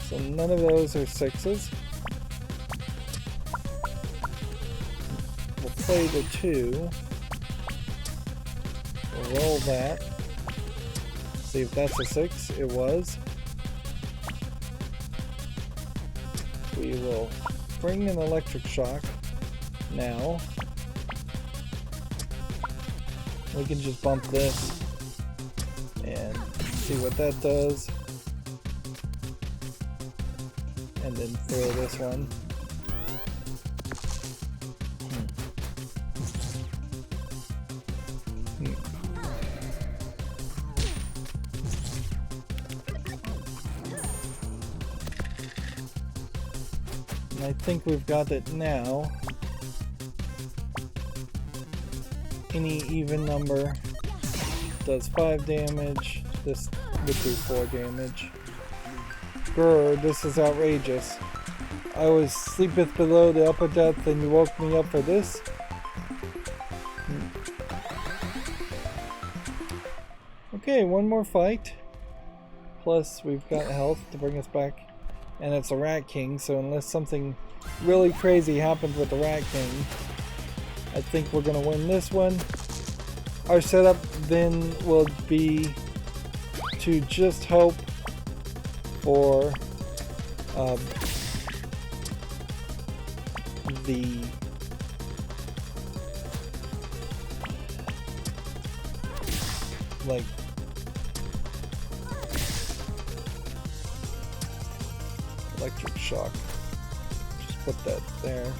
So none of those are 6s. We'll play the 2. We'll roll that. See if that's a 6. It was. We will bring an electric shock now. We can just bump this and see what that does. And then throw this one. And I think we've got it now. Any even number does 5 damage. This would do 4 damage. Grr, this is outrageous. I was sleepeth below the upper depth and you woke me up for this? Okay, one more fight. Plus we've got health to bring us back. And it's a Rat King, so unless something really crazy happens with the Rat King, I think we're gonna win this one. Our setup then will be to just hope for the like electric shock. Just put that there.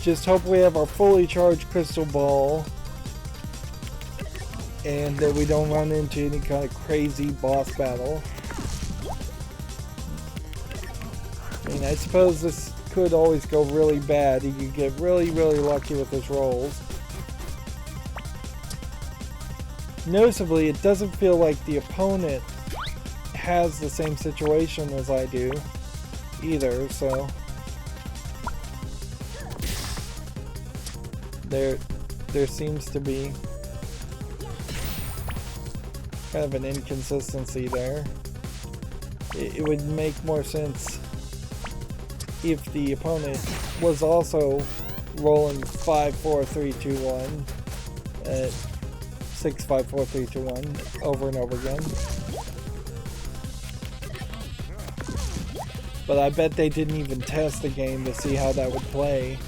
Just hope we have our fully charged crystal ball and that we don't run into any kind of crazy boss battle. I mean, I suppose this could always go really bad. He could get really, really lucky with his rolls. Noticeably, it doesn't feel like the opponent has the same situation as I do either, so there seems to be kind of an inconsistency there. It would make more sense if the opponent was also rolling 5, 4, 3, 2, 1, 6, 5, 4, 3, 2, 1 over and over again. But I bet they didn't even test the game to see how that would play.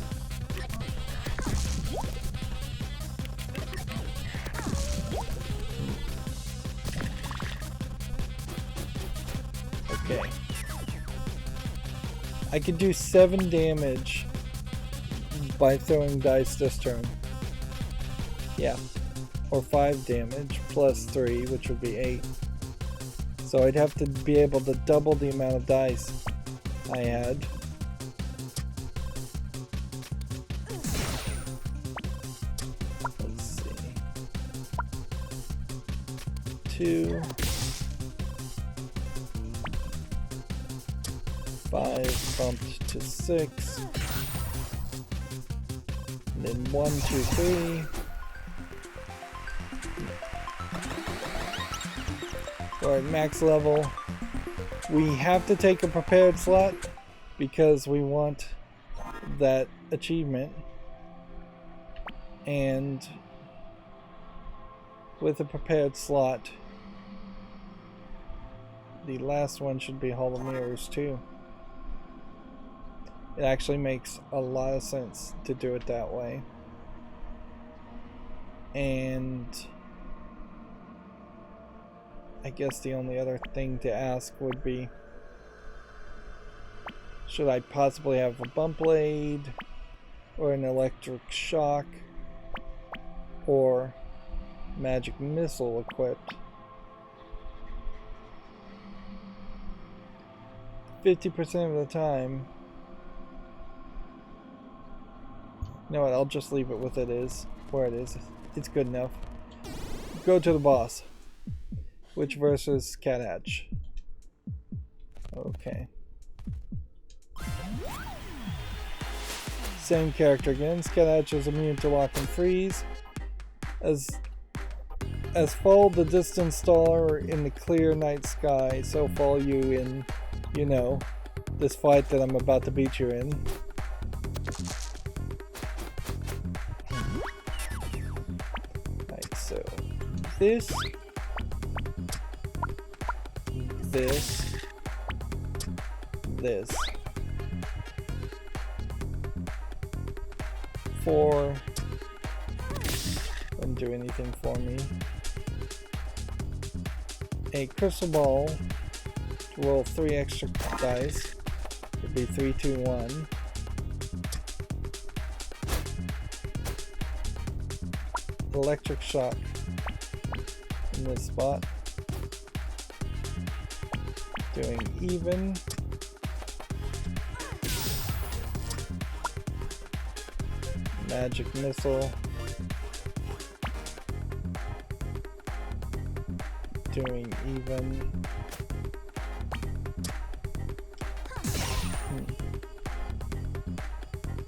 Okay. I could do 7 damage by throwing dice this turn. Yeah. Or 5 damage plus 3, which would be 8. So I'd have to be able to double the amount of dice I had. Let's see. 2, 5 bumped to 6, and then 1, 2, 3. We're at max level. We have to take a prepared slot because we want that achievement, and with a prepared slot, the last one should be Hall of Mirrors too. It actually makes a lot of sense to do it that way. And I guess the only other thing to ask would be, should I possibly have a bump blade or an electric shock or magic missile equipped? 50% of the time. You know what, I'll just leave it with it is, where it is. It's good enough. Go to the boss. Which versus Cavanagh? Okay. Same character again. Cavanagh is immune to lock and freeze. As fall the distant star in the clear night sky, so fall you in, you know, this fight that I'm about to beat you in. Right, so this, 4 wouldn't do anything for me. A crystal ball to roll 3 extra dice would be 3, 2, 1. Electric shock in this spot, doing even. Magic missile, doing even.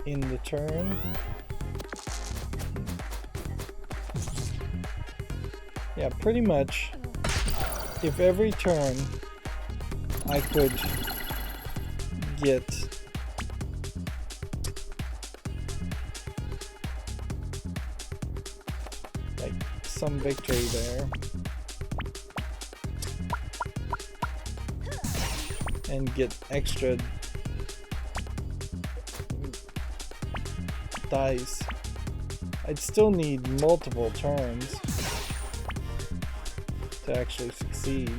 In the turn. Yeah, pretty much, if every turn I could get like some victory there and get extra dice, I'd still need multiple turns to actually succeed.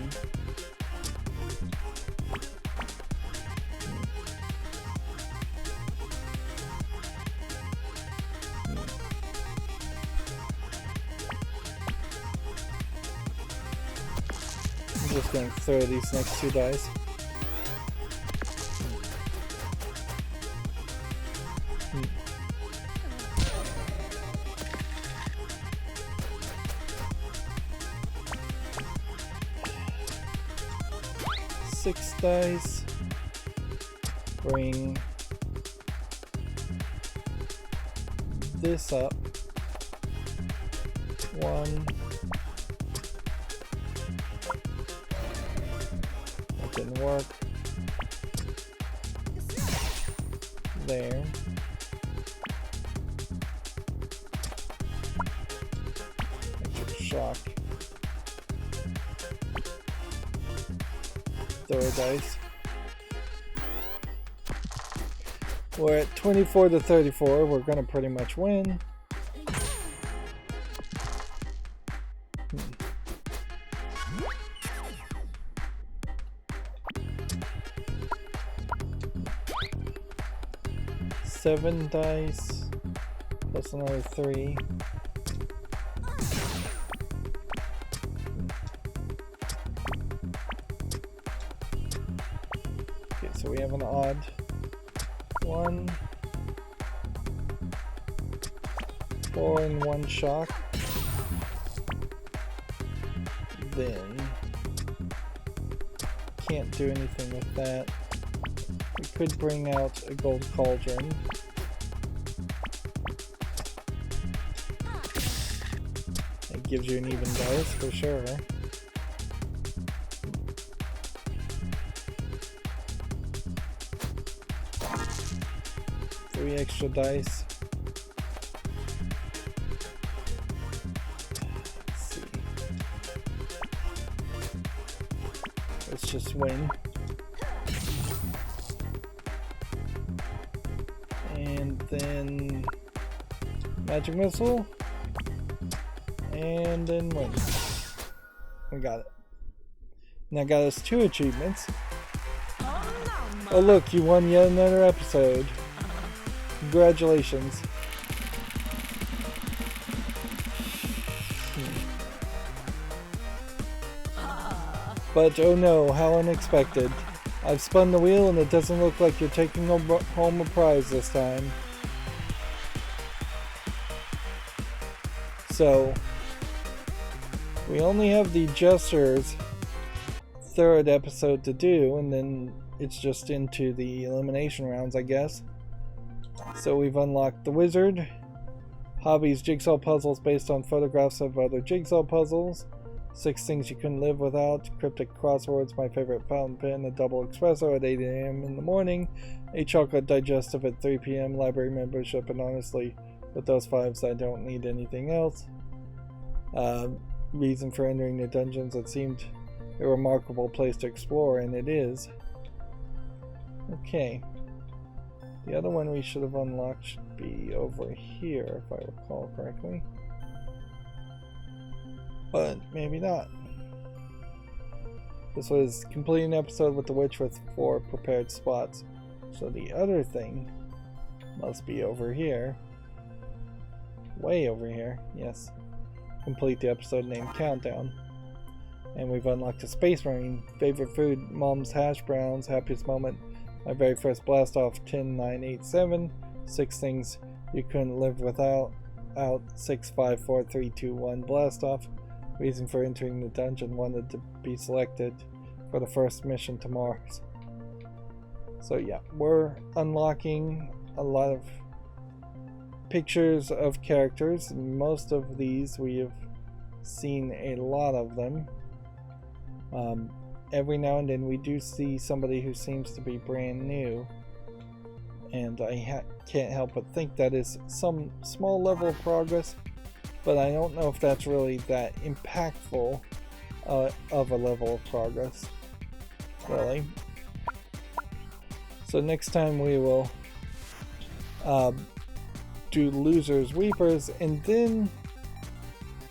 I'm just going to throw these next 2 dice. Six dice. Bring this up. 1. That didn't work. There. Extra shock. Throw a dice. We're at 24 to 34. We're gonna pretty much win. 7 dice plus another 3. Okay, so we have an odd 1, 4 and 1 shock. Then can't do anything with that. We could bring out a gold cauldron. It gives you an even dice for sure. Three extra dice. Let's see. Let's just win. And then magic missile. And then win. We got it. Now got us 2 achievements. Oh look, you won yet another episode. Congratulations. But oh no, how unexpected. I've spun the wheel and it doesn't look like you're taking home a prize this time. So, we only have the Jester's 3rd episode to do, and then it's just into the elimination rounds, I guess. So we've unlocked the Wizard, hobbies, jigsaw puzzles based on photographs of other jigsaw puzzles, 6 things you couldn't live without, cryptic crosswords, my favorite fountain pen, a double espresso at 8 AM in the morning, a chocolate digestive at 3 PM, library membership, and honestly, with those 5s I don't need anything else. Reason for entering the dungeons, it seemed a remarkable place to explore, and it is. Okay. The other one we should have unlocked should be over here, if I recall correctly. But maybe not. This was completing an episode with the witch with 4 prepared spots. So the other thing must be over here. Way over here, yes. Complete the episode named Countdown. And we've unlocked a Space Marine. Favorite food, Mom's hash browns. Happiest moment, my very first blast off, 10987. 6 things you couldn't live without. Out 6, 5, 4, 3, 2, 1 blast off. Reason for entering the dungeon, wanted to be selected for the first mission to Mars. So yeah, we're unlocking a lot of pictures of characters. Most of these we have seen a lot of them. Every now and then we do see somebody who seems to be brand new, and I can't help but think that is some small level of progress, but I don't know if that's really that impactful of a level of progress, really. So next time we will do Losers Weepers, and then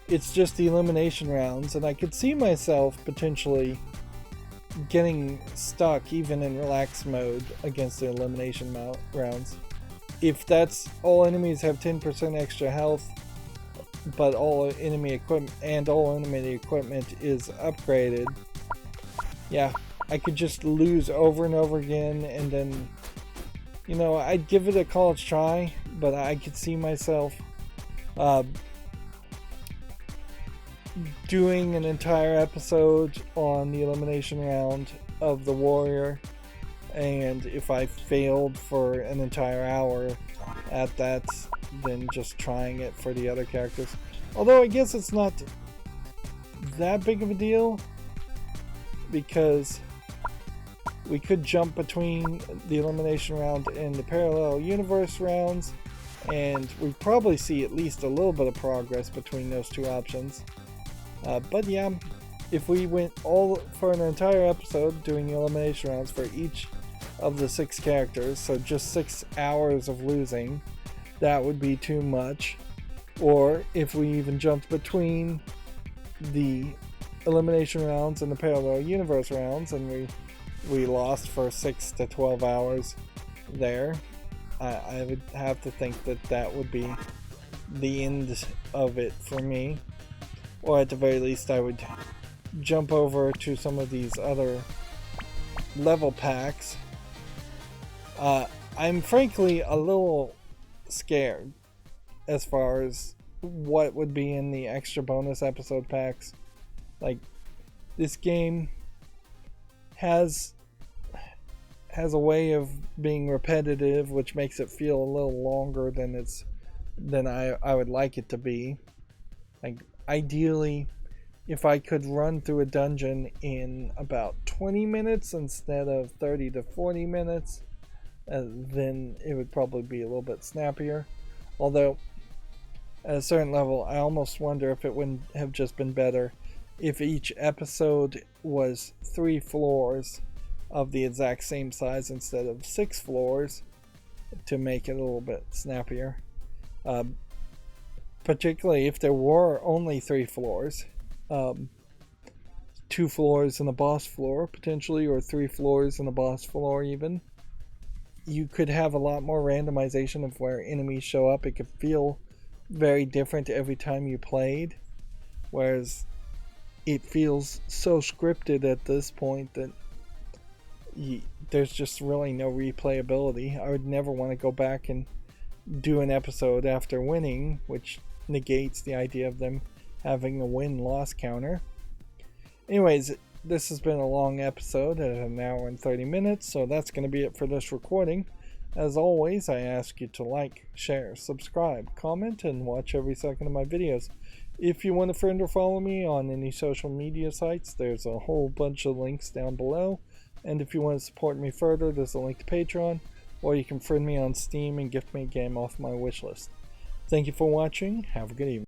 it's just the elimination rounds, and I could see myself potentially getting stuck even in relaxed mode against the elimination rounds. If that's all enemies have 10% extra health, but all enemy equipment is upgraded, yeah, I could just lose over and over again, and then, you know, I'd give it a college try, but I could see myself doing an entire episode on the elimination round of the warrior, and if I failed for an entire hour at that, then just trying it for the other characters. Although I guess it's not that big of a deal, because we could jump between the elimination round and the parallel universe rounds, and we probably see at least a little bit of progress between those two options. But yeah, if we went all for an entire episode doing the elimination rounds for each of the 6 characters, so just 6 hours of losing, that would be too much. Or if we even jumped between the elimination rounds and the parallel universe rounds, and we lost for 6 to 12 hours there, I would have to think that that would be the end of it for me. Or at the very least, I would jump over to some of these other level packs. I'm frankly a little scared as far as what would be in the extra bonus episode packs. Like, this game has a way of being repetitive, which makes it feel a little longer than I would like it to be. Like, ideally, if I could run through a dungeon in about 20 minutes instead of 30 to 40 minutes, then it would probably be a little bit snappier. Although, at a certain level, I almost wonder if it wouldn't have just been better if each episode was 3 floors of the exact same size instead of 6 floors, to make it a little bit snappier. Particularly if there were only 3 floors, 2 floors and a boss floor potentially, or 3 floors and a boss floor even. You could have a lot more randomization of where enemies show up. It could feel very different every time you played, whereas it feels so scripted at this point that there's just really no replayability. I would never want to go back and do an episode after winning, which negates the idea of them having a win-loss counter. Anyways, this has been a long episode at 1 hour and 30 minutes, so that's going to be it for this recording. As always, I ask you to like, share, subscribe, comment, and watch every second of my videos. If you want to friend or follow me on any social media sites, there's a whole bunch of links down below. And if you want to support me further, there's a link to Patreon, or you can friend me on Steam and gift me a game off my wishlist. Thank you for watching. Have a good evening.